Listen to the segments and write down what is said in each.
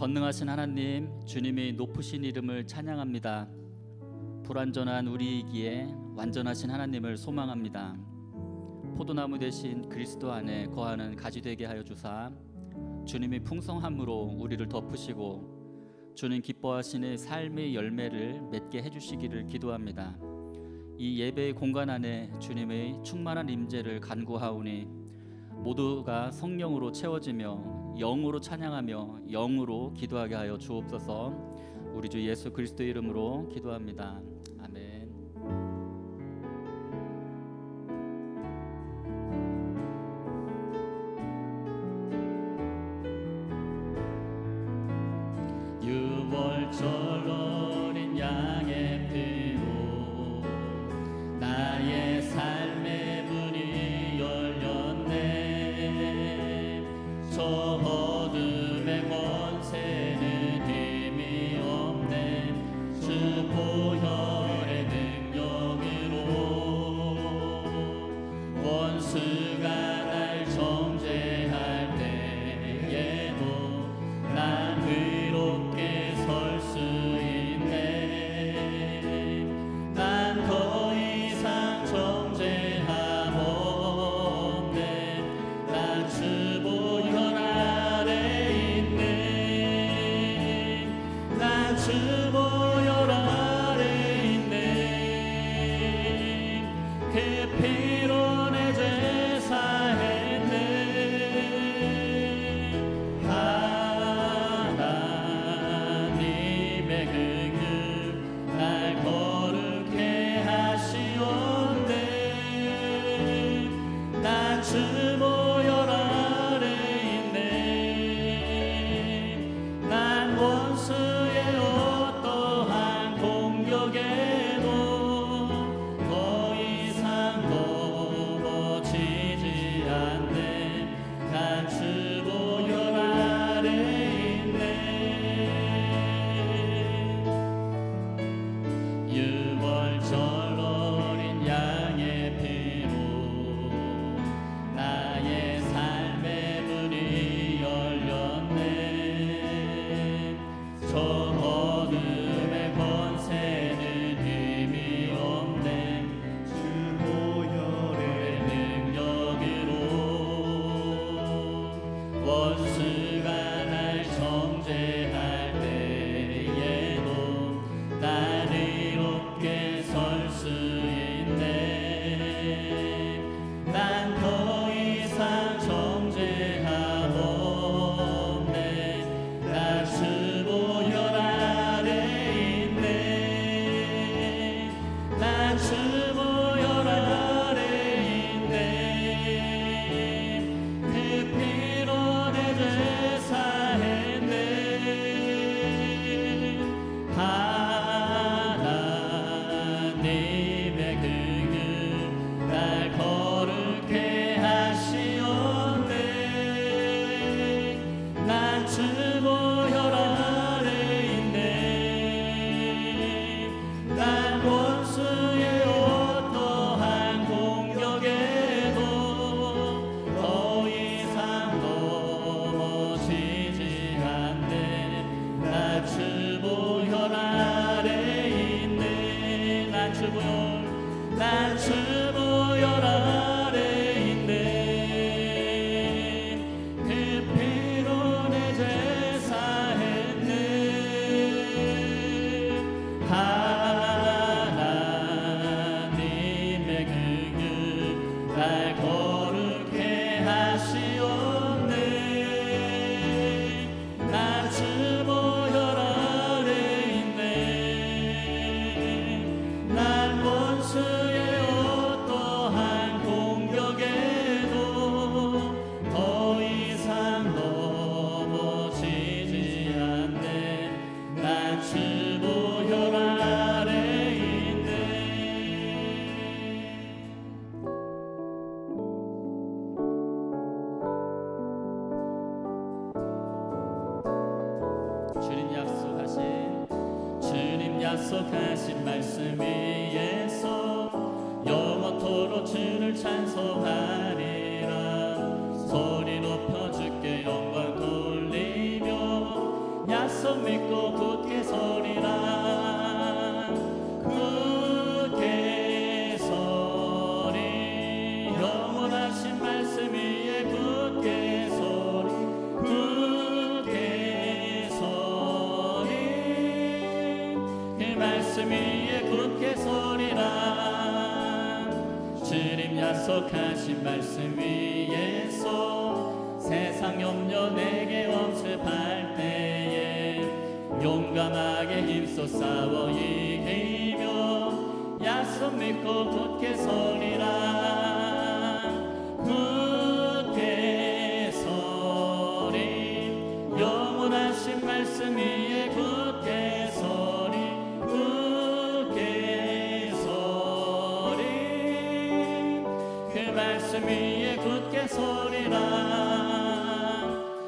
전능하신 하나님, 주님의 높으신 이름을 찬양합니다. 불완전한 우리이기에 완전하신 하나님을 소망합니다. 포도나무 대신 그리스도 안에 거하는 가지 되게 하여 주사 주님의 풍성함으로 우리를 덮으시고 주님 기뻐하시는 삶의 열매를 맺게 해주시기를 기도합니다. 이 예배의 공간 안에 주님의 충만한 임재를 간구하오니 모두가 성령으로 채워지며 영으로 찬양하며 영으로 기도하게 하여 주옵소서. 우리 주 예수 그리스도 이름으로 기도합니다. 아멘. 유월절 어린 양의 피로 나의 삶의 문이 열렸네. 저 어둠의 권세는 힘이 없네. 주 보혈의 능력으로 원수가 날 정죄할 때에도 난 의롭게 설 수 있네. 난 더 이상 정죄함 없네. 난 주 보혈 아래 있네. 난 주 보혈 아래 있네. 그 피로 내 죄 사했네. 하나님의 긍휼 날 거룩해 하시온대. 난 주 보혈 아래 있네. 난 원수의 어떠한 공격에도 더 이상 넘어지지 않네. 난 주 보혈 아래 있네. 유월절 어린 양의 피로 나의 삶의 문이 열렸네. 저 어둠의 권세는 힘이 없네. 주 보혈의 능력으로 원수가 날 정죄할 때에도 난 이롭게 설 수 있네. 난 더 이상 정죄함 없네. 난 주 보혈 아래 있네. 난 주 보혈 아래 있네. 그 피로 내 죄 사했네. 하나님의 긍휼 날 거룩해 하시온대. 난 주 보혈 아래 있네. 난 원수의 어떠한 공격에도 더 이상 넘어지지 않네. 난 주 보혈 아래 있네. 난 주 보혈, 난 주 보혈 아래 있네. 그 피로 내 죄 사했네. 하나님의 긍휼 날 거룩해 하시온네. 난 주 보혈 아래 있네. 난 원수의 어떠한 공격에도 더 이상 넘어지지 않네. 난 주 보혈 아래 있네. 주님 약속하신 말씀 위에서 영원토록 주를 찬송하리라. 소리 높여 주께 영광 돌리며 약속 믿고 굳게 서리라. 굳게 서리 영원하신 말씀 위에 굳게 서리. 굳게 서리 그 말씀 위에 굳게 서리라. 주님 약속하신 말씀 위에서 세상 염려 내게 엄습할 때에 용감하게 힘써 싸워 이기며 약속 믿고 굳게 서리라. 굳게 서리 영원하신 말씀 위에 굳게 서리. 굳게 서리 그 말씀 위에 굳게 서리라.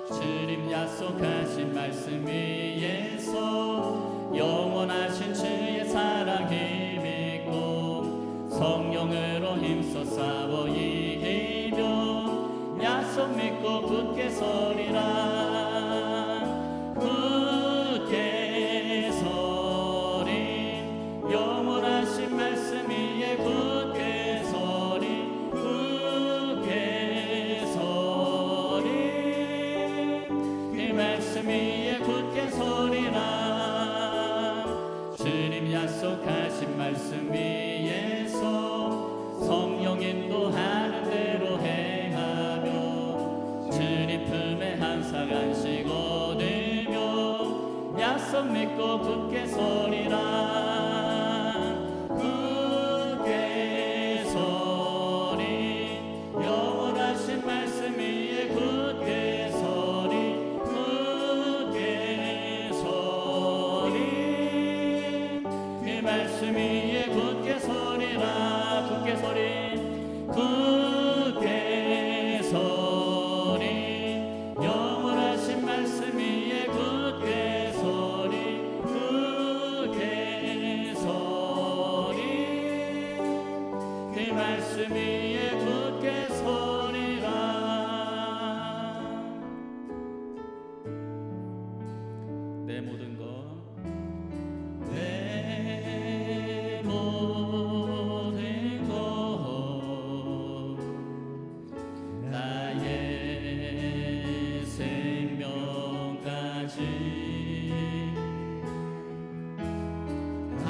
주님 약속하신 말씀 위에서 영원하신 주의 사랑 힘입고 성령으로 힘써 싸워 이기며 약속 믿고 굳게 서리라. 굳게 서리 영원하신 말씀 위에 굳게 서리. 굳게 서리 그 말씀 위에 굳게 서리라. 주님 약속하신 말씀 위에서 성령 인도하는 대로 행하며 주님 품에 항상 안식 얻으며 약속 믿고 굳게 서리라. 굳게 서리 영원하신 말씀 위에 굳게 서리. 굳게 서리 그 말씀 위에 굳게 서리라. 굳게 서리. 굳게 서리 영원하신 말씀 위에 굳게 서리. 굳게 서리 그 말씀 위에 굳게 서리라. 내 모든 것 내 모든 것 나의 생명까지 다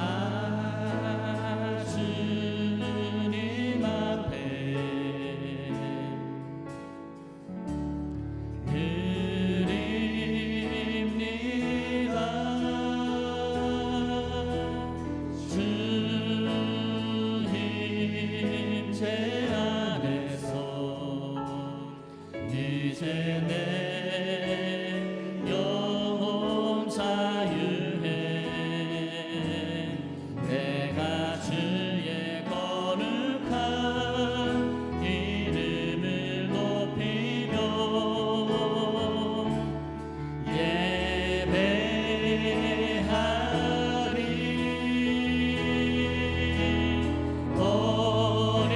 주님 앞에 이제 내 영혼 자유해. 내가 주의 거룩한 이름을 높이며 예배하리. 어린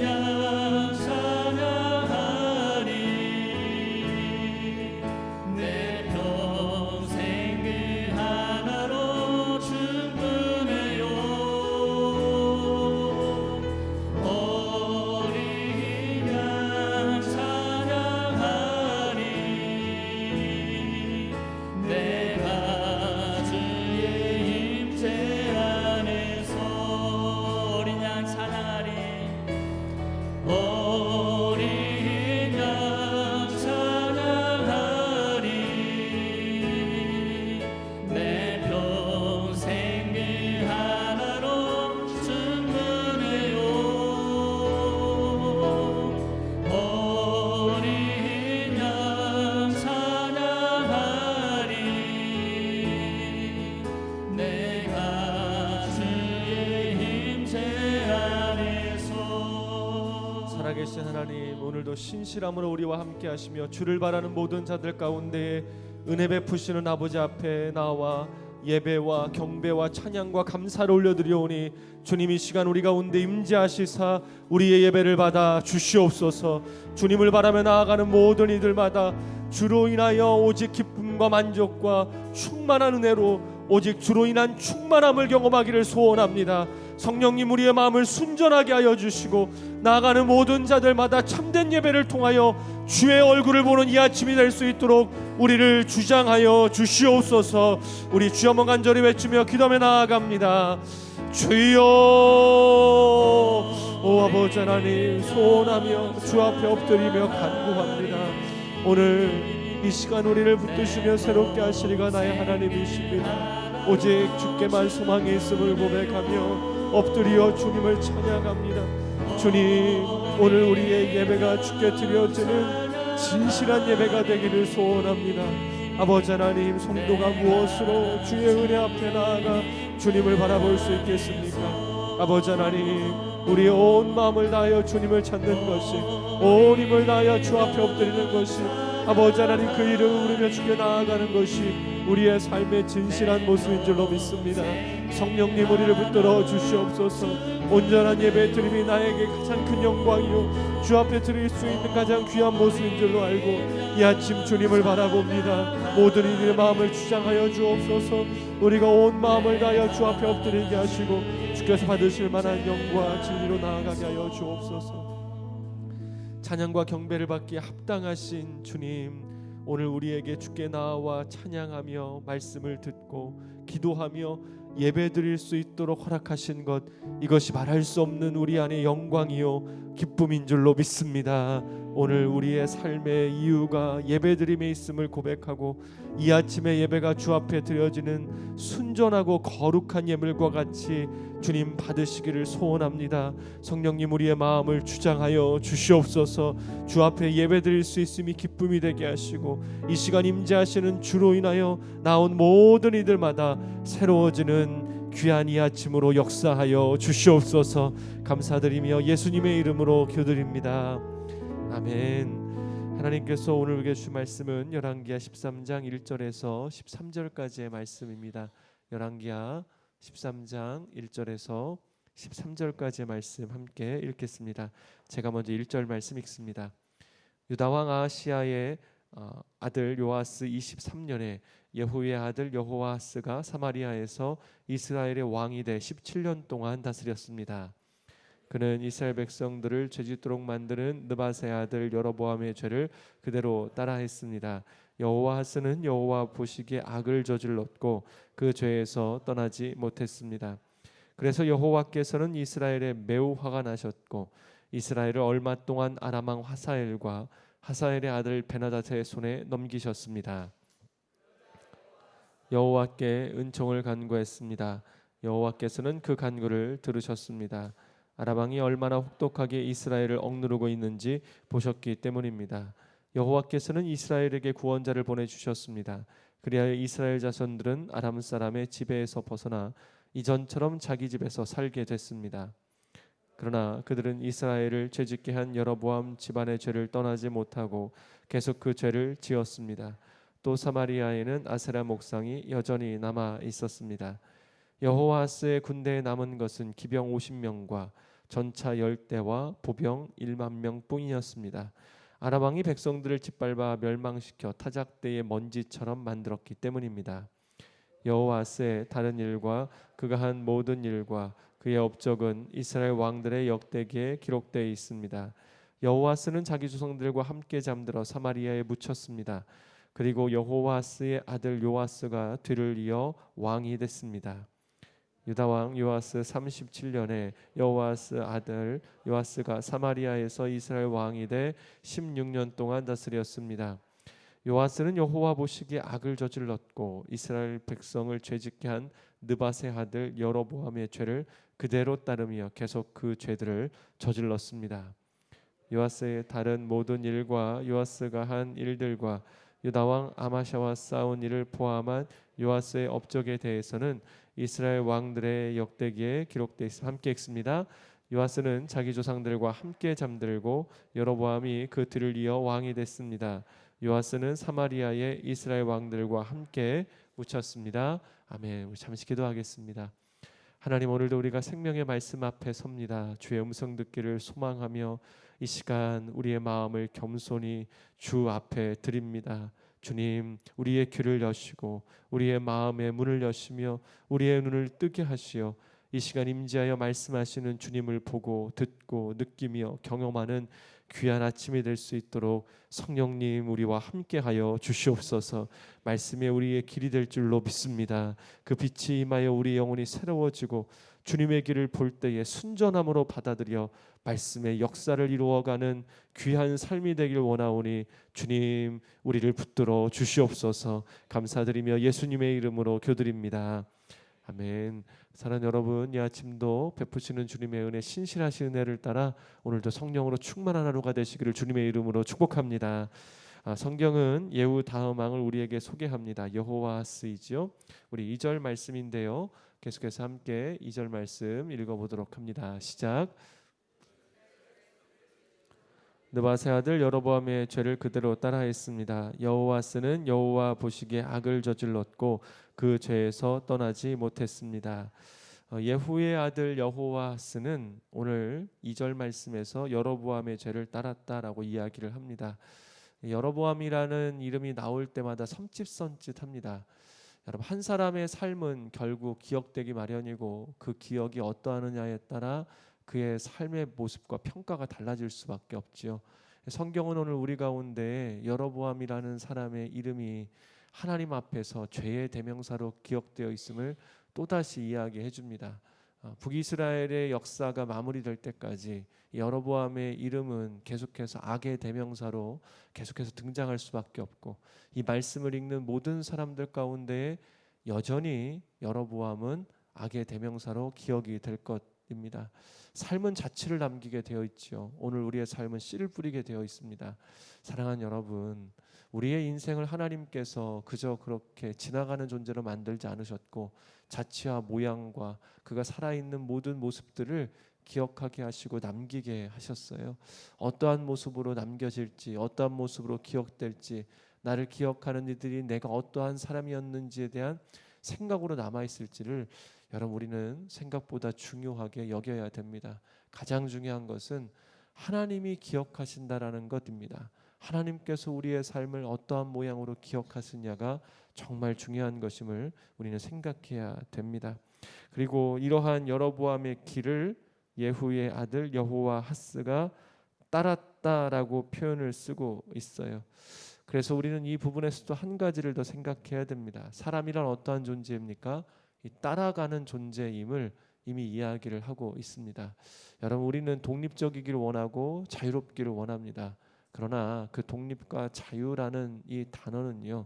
양 찬양하리. 내 평생 그 하나로 충분해요. 어린 양 찬양하리. 내가 주의 임재 안에서 어린 양 찬양하리. 어린 양 찬양하리. 내 평생 그 하나로 충분해요. 어린 양 찬양하리. 내가 주의 임재 안에서. 살아계신 하나님, 오늘도 신실함으로 우리와 함께 하시며 주를 바라는 모든 자들 가운데 은혜 베푸시는 아버지 앞에 나와 예배와 경배와 찬양과 감사를 올려드리오니 주님 이 시간 우리 가운데 임재하시사 우리의 예배를 받아 주시옵소서. 주님을 바라며 나아가는 모든 이들마다 주로 인하여 오직 기쁨 기쁨과 만족과 충만한 은혜로 오직 주로 인한 충만함을 경험하기를 소원합니다. 성령님, 우리의 마음을 순전하게 하여 주시고 나아가는 모든 자들마다 참된 예배를 통하여 주의 얼굴을 보는 이 아침이 될 수 있도록 우리를 주장하여 주시옵소서. 우리 주여 한번 간절히 외치며 기도하며 나아갑니다. 주여, 오 아버지 하나님, 소원하며 주 앞에 엎드리며 간구합니다. 오늘 이 시간 우리를 붙드시며 새롭게 하시리가 나의 하나님이십니다. 오직 주께만 소망이 있음을 고백하며 엎드려 주님을 찬양합니다. 주님, 오늘 우리의 예배가 주께 드려지는 진실한 예배가 되기를 소원합니다. 아버지 하나님, 성도가 무엇으로 주의 은혜 앞에 나아가 주님을 바라볼 수 있겠습니까? 아버지 하나님, 우리의 온 마음을 다하여 주님을 찾는 것이, 온 힘을 다하여 주 앞에 엎드리는 것이, 아버지 하나님 그 이름을 부르며 주께 나아가는 것이 우리의 삶의 진실한 모습인 줄로 믿습니다. 성령님, 우리를 붙들어 주시옵소서. 온전한 예배 드림이 나에게 가장 큰 영광이요 주 앞에 드릴 수 있는 가장 귀한 모습인 줄로 알고 이 아침 주님을 바라봅니다. 모든 이들의 마음을 주장하여 주옵소서. 우리가 온 마음을 다하여 주 앞에 엎드리게 하시고 주께서 받으실 만한 영과 진리로 나아가게 하여 주옵소서. 찬양과 경배를 받기에 합당하신 주님, 오늘 우리에게 주께 나와 찬양하며 말씀을 듣고 기도하며 예배드릴 수 있도록 허락하신 것, 이것이 말할 수 없는 우리 안의 영광이요 기쁨인 줄로 믿습니다. 오늘 우리의 삶의 이유가 예배드림에 있음을 고백하고 이 아침의 예배가 주 앞에 드려지는 순전하고 거룩한 예물과 같이 주님 받으시기를 소원합니다. 성령님, 우리의 마음을 주장하여 주시옵소서. 주 앞에 예배드릴 수 있음이 기쁨이 되게 하시고 이 시간 임재하시는 주로 인하여 나온 모든 이들마다 새로워지는 귀한 이 아침으로 역사하여 주시옵소서. 감사드리며 예수님의 이름으로 기도드립니다. 아멘. 하나님께서 오늘 우리에게 주신 말씀은 열왕기하 13장 1절에서 13절까지의 말씀입니다. 열왕기하 13장 1절에서 13절까지의 말씀 함께 읽겠습니다. 제가 먼저 1절 말씀 읽습니다. 유다왕 아하시야의 아들 요아스 23년에 예후의 아들 여호와하스가 사마리아에서 이스라엘의 왕이 돼 17년 동안 다스렸습니다. 그는 이스라엘 백성들을 죄짓도록 만드는 느밧의 아들 여로보암의 죄를 그대로 따라했습니다. 여호와하스는 여호와 보시기에 악을 저질렀고 그 죄에서 떠나지 못했습니다. 그래서 여호와께서는 이스라엘에 매우 화가 나셨고 이스라엘을 얼마 동안 아람 왕 하사엘과 하사엘의 아들 베나닷의 손에 넘기셨습니다. 여호와께 은총을 간구했습니다. 여호와께서는 그 간구를 들으셨습니다. 아람 왕이 얼마나 혹독하게 이스라엘을 억누르고 있는지 보셨기 때문입니다. 여호와께서는 이스라엘에게 구원자를 보내주셨습니다. 그리하여 이스라엘 자손들은 아람 사람의 지배에서 벗어나 이전처럼 자기 집에서 살게 됐습니다. 그러나 그들은 이스라엘을 죄짓게 한 여로보암 집안의 죄를 떠나지 못하고 계속 그 죄를 지었습니다. 또 사마리아에는 아세라 목상이 여전히 남아 있었습니다. 여호와하스의 군대에 남은 것은 기병 50명과 전차 10대와 보병 1만 명뿐이었습니다. 아람 왕이 백성들을 짓밟아 멸망시켜 타작대의 먼지처럼 만들었기 때문입니다. 여호와하스의 다른 일과 그가 한 모든 일과 그의 업적은 이스라엘 왕들의 역대기에 기록되어 있습니다. 여호와하스는 자기 조상들과 함께 잠들어 사마리아에 묻혔습니다. 그리고 여호와하스의 아들 요아스가 뒤를 이어 왕이 됐습니다. 유다왕 요아스 37년에 여호와하스 아들 요아스가 사마리아에서 이스라엘 왕이 돼 16년 동안 다스렸습니다. 요아스는 여호와 보시기에 악을 저질렀고 이스라엘 백성을 죄짓게 한 느밧의 아들 여로보암의 죄를 그대로 따르며 계속 그 죄들을 저질렀습니다. 요아스의 다른 모든 일과 요아스가 한 일들과 유다왕 아마샤와 싸운 일을 포함한 요아스의 업적에 대해서는 이스라엘 왕들의 역대기에 기록되어 있습니다. 함께 읽습니다. 요아스는 자기 조상들과 함께 잠들고 여로보암이 그 뒤를 이어 왕이 됐습니다. 요아스는 사마리아의 이스라엘 왕들과 함께 묻혔습니다. 아멘. 우리 잠시 기도하겠습니다. 하나님, 오늘도 우리가 생명의 말씀 앞에 섭니다. 주의 음성 듣기를 소망하며 이 시간 우리의 마음을 겸손히 주 앞에 드립니다. 주님, 우리의 귀를 여시고 우리의 마음의 문을 여시며 우리의 눈을 뜨게 하시어 이 시간 임재하여 말씀하시는 주님을 보고 듣고 느끼며 경험하는 귀한 아침이 될 수 있도록 성령님 우리와 함께하여 주시옵소서. 말씀에 우리의 길이 될 줄로 믿습니다. 그 빛이 임하여 우리 영혼이 새로워지고 주님의 길을 볼 때에 순전함으로 받아들여 말씀의 역사를 이루어가는 귀한 삶이 되길 원하오니 주님 우리를 붙들어 주시옵소서. 감사드리며 예수님의 이름으로 교드립니다. 아멘. 사랑하는 여러분, 이 아침도 베푸시는 주님의 은혜, 신실하신 은혜를 따라 오늘도 성령으로 충만한 하루가 되시기를 주님의 이름으로 축복합니다. 성경은 예후 다음 왕을 우리에게 소개합니다. 여호와스이지요. 우리 2절 말씀인데요. 계속해서 함께 2절 말씀 읽어보도록 합니다. 시작. 느바세 아들 여로보암의 죄를 그대로 따라했습니다. 여호와스는 여호와 보시기에 악을 저질렀고 그 죄에서 떠나지 못했습니다. 예후의 아들 여호와스는 오늘 2절 말씀에서 여로보암의 죄를 따랐다라고 이야기를 합니다. 여로보암이라는 이름이 나올 때마다 섬찟합니다. 여러분, 한 사람의 삶은 결국 기억되기 마련이고 그 기억이 어떠하느냐에 따라 그의 삶의 모습과 평가가 달라질 수밖에 없지요. 성경은 오늘 우리 가운데 여로보암이라는 사람의 이름이 하나님 앞에서 죄의 대명사로 기억되어 있음을 또다시 이야기해 줍니다. 북이스라엘의 역사가 마무리될 때까지 여로보암의 이름은 계속해서 악의 대명사로 계속해서 등장할 수밖에 없고 이 말씀을 읽는 모든 사람들 가운데 여전히 여로보암은 악의 대명사로 기억이 될 것입니다. 삶은 자취를 남기게 되어 있지요. 오늘 우리의 삶은 씨를 뿌리게 되어 있습니다. 사랑하는 여러분, 우리의 인생을 하나님께서 그저 그렇게 지나가는 존재로 만들지 않으셨고 자취와 모양과 그가 살아있는 모든 모습들을 기억하게 하시고 남기게 하셨어요. 어떠한 모습으로 남겨질지, 어떠한 모습으로 기억될지, 나를 기억하는 이들이 내가 어떠한 사람이었는지에 대한 생각으로 남아있을지를 여러분 우리는 생각보다 중요하게 여겨야 됩니다. 가장 중요한 것은 하나님이 기억하신다라는 것입니다. 하나님께서 우리의 삶을 어떠한 모양으로 기억하시냐가 정말 중요한 것임을 우리는 생각해야 됩니다. 그리고 이러한 여로보암의 길을 예후의 아들 여호와하스가 따랐다라고 표현을 쓰고 있어요. 그래서 우리는 이 부분에서도 한 가지를 더 생각해야 됩니다. 사람이란 어떠한 존재입니까? 이 따라가는 존재임을 이미 이야기를 하고 있습니다. 여러분, 우리는 독립적이기를 원하고 자유롭기를 원합니다. 그러나 그 독립과 자유라는 이 단어는요,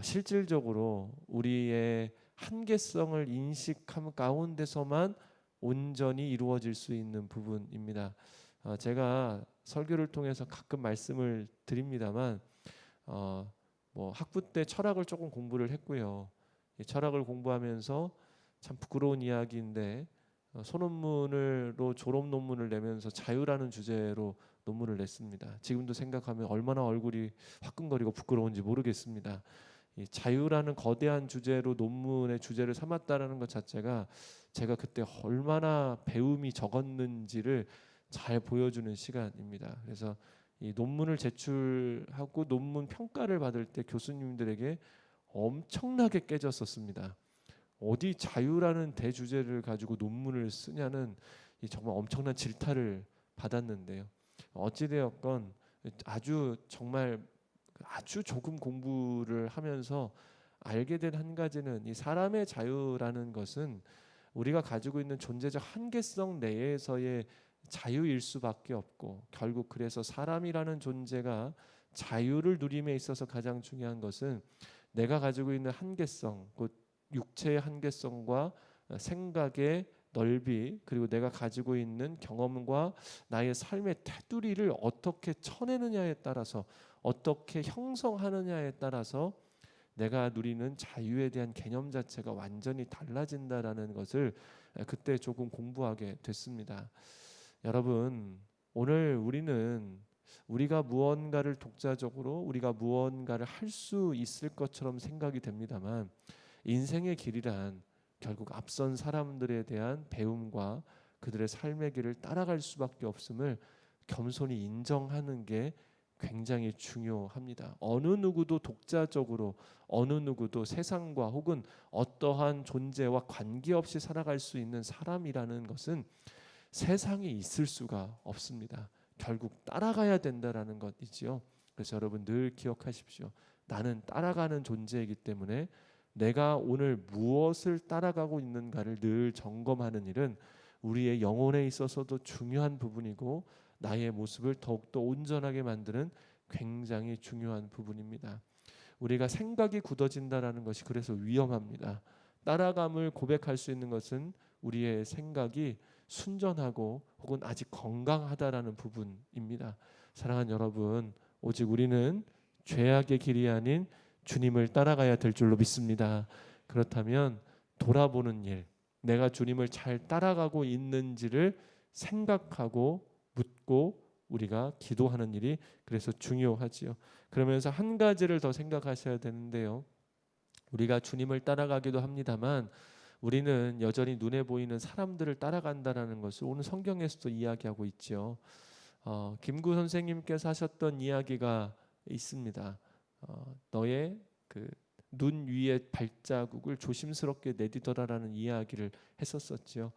실질적으로 우리의 한계성을 인식함 가운데서만 온전히 이루어질 수 있는 부분입니다. 제가 설교를 통해서 가끔 말씀을 드립니다만 뭐 학부 때 철학을 조금 공부를 했고요. 이 철학을 공부하면서 참 부끄러운 이야기인데 소논문으로 졸업 논문을 내면서 자유라는 주제로 논문을 냈습니다. 지금도 생각하면 얼마나 얼굴이 화끈거리고 부끄러운지 모르겠습니다. 이 자유라는 거대한 주제로 논문의 주제를 삼았다라는 것 자체가 제가 그때 얼마나 배움이 적었는지를 잘 보여주는 시간입니다. 그래서 이 논문을 제출하고 논문 평가를 받을 때 교수님들에게 엄청나게 깨졌었습니다. 어디 자유라는 대주제를 가지고 논문을 쓰냐는 이 정말 엄청난 질타를 받았는데요. 어찌되었건 정말 아주 조금 공부를 하면서 알게 된 한 가지는 이 사람의 자유라는 것은 우리가 가지고 있는 존재적 한계성 내에서의 자유일 수밖에 없고 결국 그래서 사람이라는 존재가 자유를 누림에 있어서 가장 중요한 것은 내가 가지고 있는 한계성, 곧 육체의 한계성과 생각의 넓이 그리고 내가 가지고 있는 경험과 나의 삶의 테두리를 어떻게 쳐내느냐에 따라서 어떻게 형성하느냐에 따라서 내가 누리는 자유에 대한 개념 자체가 완전히 달라진다라는 것을 그때 조금 공부하게 됐습니다. 여러분, 오늘 우리는 우리가 무언가를 독자적으로 우리가 무언가를 할 수 있을 것처럼 생각이 됩니다만 인생의 길이란 결국 앞선 사람들에 대한 배움과 그들의 삶의 길을 따라갈 수밖에 없음을 겸손히 인정하는 게 굉장히 중요합니다. 어느 누구도 독자적으로 어느 누구도 세상과 혹은 어떠한 존재와 관계없이 살아갈 수 있는 사람이라는 것은 세상에 있을 수가 없습니다. 결국 따라가야 된다라는 것이지요. 그래서 여러분 늘 기억하십시오. 나는 따라가는 존재이기 때문에 내가 오늘 무엇을 따라가고 있는가를 늘 점검하는 일은 우리의 영혼에 있어서도 중요한 부분이고 나의 모습을 더욱더 온전하게 만드는 굉장히 중요한 부분입니다. 우리가 생각이 굳어진다라는 것이 그래서 위험합니다. 따라감을 고백할 수 있는 것은 우리의 생각이 순전하고 혹은 아직 건강하다라는 부분입니다. 사랑하는 여러분, 오직 우리는 죄악의 길이 아닌 주님을 따라가야 될 줄로 믿습니다. 그렇다면 돌아보는 일, 내가 주님을 잘 따라가고 있는지를 생각하고 묻고 우리가 기도하는 일이 그래서 중요하지요. 그러면서 한 가지를 더 생각하셔야 되는데요. 우리가 주님을 따라가기도 합니다만 우리는 여전히 눈에 보이는 사람들을 따라간다라는 것을 오늘 성경에서도 이야기하고 있죠. 김구 선생님께서 하셨던 이야기가 있습니다. 너의 그 눈 위에 발자국을 조심스럽게 내디뎌라라는 이야기를 했었었죠.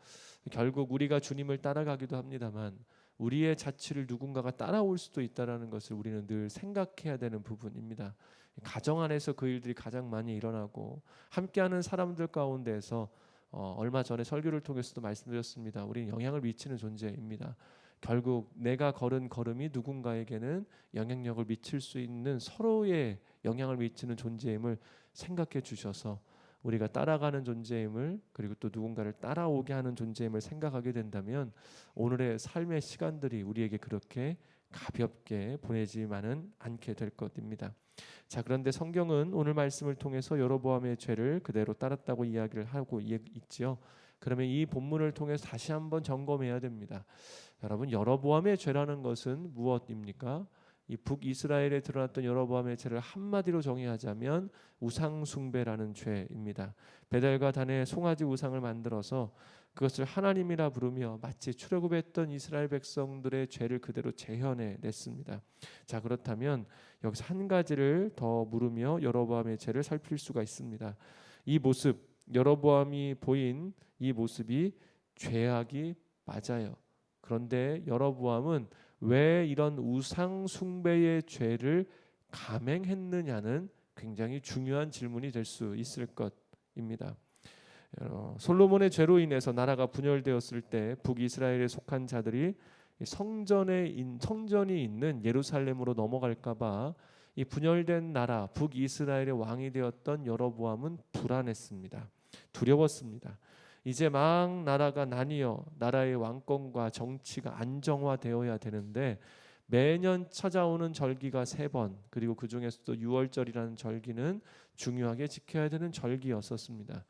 결국 우리가 주님을 따라가기도 합니다만 우리의 자취를 누군가가 따라올 수도 있다라는 것을 우리는 늘 생각해야 되는 부분입니다. 가정 안에서 그 일들이 가장 많이 일어나고 함께하는 사람들 가운데에서 얼마 전에 설교를 통해서도 말씀드렸습니다. 우리는 영향을 미치는 존재입니다. 결국 내가 걸은 걸음이 누군가에게는 영향력을 미칠 수 있는 서로의 영향을 미치는 존재임을 생각해 주셔서 우리가 따라가는 존재임을 그리고 또 누군가를 따라오게 하는 존재임을 생각하게 된다면 오늘의 삶의 시간들이 우리에게 그렇게 가볍게 보내지만은 않게 될 것입니다. 자, 그런데 성경은 오늘 말씀을 통해서 여로보암의 죄를 그대로 따랐다고 이야기를 하고 있지요. 그러면 이 본문을 통해서 다시 한번 점검해야 됩니다. 여러분, 여로보암의 죄라는 것은 무엇입니까? 이 북이스라엘에 드러났던 여로보암의 죄를 한마디로 정의하자면 우상 숭배라는 죄입니다. 베델과 단의 송아지 우상을 만들어서 그것을 하나님이라 부르며 마치 출애굽했던 이스라엘 백성들의 죄를 그대로 재현해 냈습니다. 자, 그렇다면 여기서 한 가지를 더 물으며 여로보암의 죄를 살필 수가 있습니다. 이 모습, 여로보암이 보인 이 모습이 죄악이 맞아요. 그런데 여로보암은 왜 이런 우상 숭배의 죄를 감행했느냐는 굉장히 중요한 질문이 될 수 있을 것입니다. 솔로몬의 죄로 인해서 나라가 분열되었을 때 북이스라엘에 속한 자들이 성전이 있는 예루살렘으로 넘어갈까봐 이 분열된 나라 북이스라엘의 왕이 되었던 여로보암은 불안했습니다. 두려웠습니다. 이제 막 나라가 나뉘어 나라의 왕권과 정치가 안정화되어야 되는데 매년 찾아오는 절기가 3번 그리고 그 중에서도 유월절이라는 절기는 중요하게 지켜야 되는 절기였었습니다.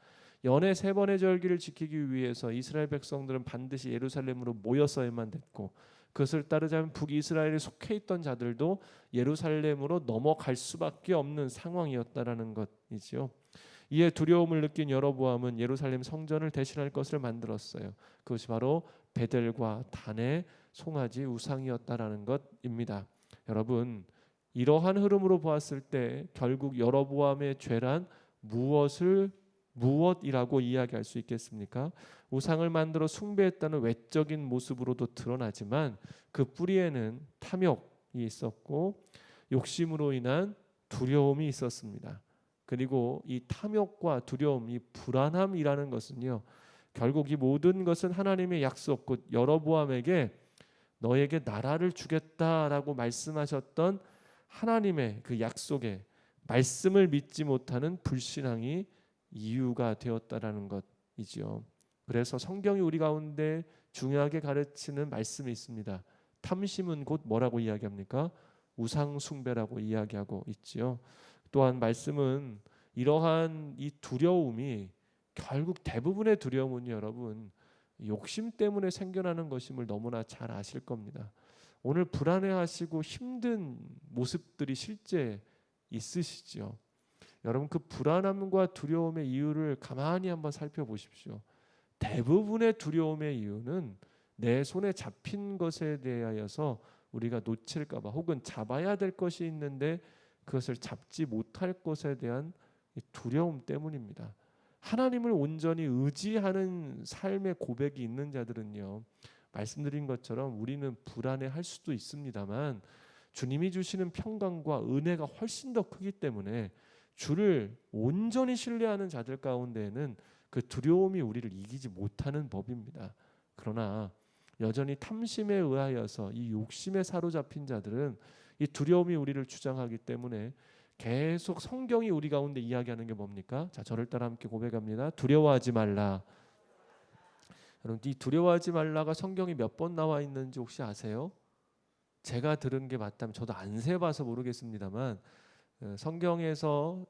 연애 3번의 절기를 지키기 위해서 이스라엘 백성들은 반드시 예루살렘으로 모였어야만 됐고 그것을 따르자면 북이스라엘에 속해 있던 자들도 예루살렘으로 넘어갈 수밖에 없는 상황이었다라는 것이지요. 이에 두려움을 느낀 여로보암은 예루살렘 성전을 대신할 것을 만들었어요. 그것이 바로 베델과 단의 송아지 우상이었다라는 것입니다. 여러분, 이러한 흐름으로 보았을 때 결국 여로보암의 죄란 무엇이라고 이야기할 수 있겠습니까? 우상을 만들어 숭배했다는 외적인 모습으로도 드러나지만 그 뿌리에는 탐욕이 있었고 욕심으로 인한 두려움이 있었습니다. 그리고 이 탐욕과 두려움, 이 불안함이라는 것은요, 결국 이 모든 것은 하나님의 약속, 곧 여로보암에게 너에게 나라를 주겠다라고 말씀하셨던 하나님의 그 약속에 말씀을 믿지 못하는 불신앙이 이유가 되었다라는 것이지요. 그래서 성경이 우리 가운데 중요하게 가르치는 말씀이 있습니다. 탐심은 곧 뭐라고 이야기합니까? 우상 숭배라고 이야기하고 있지요. 또한 말씀은 이러한 이 두려움이 결국 대부분의 두려움은 여러분 욕심 때문에 생겨나는 것임을 너무나 잘 아실 겁니다. 오늘 불안해하시고 힘든 모습들이 실제 있으시죠. 여러분 그 불안함과 두려움의 이유를 가만히 한번 살펴보십시오. 대부분의 두려움의 이유는 내 손에 잡힌 것에 대하여서 우리가 놓칠까 봐 혹은 잡아야 될 것이 있는데 그것을 잡지 못할 것에 대한 이 두려움 때문입니다. 하나님을 온전히 의지하는 삶의 고백이 있는 자들은요, 말씀드린 것처럼 우리는 불안해할 수도 있습니다만 주님이 주시는 평강과 은혜가 훨씬 더 크기 때문에 주를 온전히 신뢰하는 자들 가운데에는 그 두려움이 우리를 이기지 못하는 법입니다. 그러나 여전히 탐심에 의하여서 이 욕심에 사로잡힌 자들은 이 두려움이 우리를 주장하기 때문에 계속 성경이 우리 가운데 이야기하는 게 뭡니까? 자, 저를 따라 함께 고백합니다. 두려워하지 말라. 여러분, 이 두려워하지 말라가 성경이 몇 번 나와 있는지 혹시 아세요? 제가 들은 게 맞다면, 저도 안 세봐서 모르겠습니다만 성경에서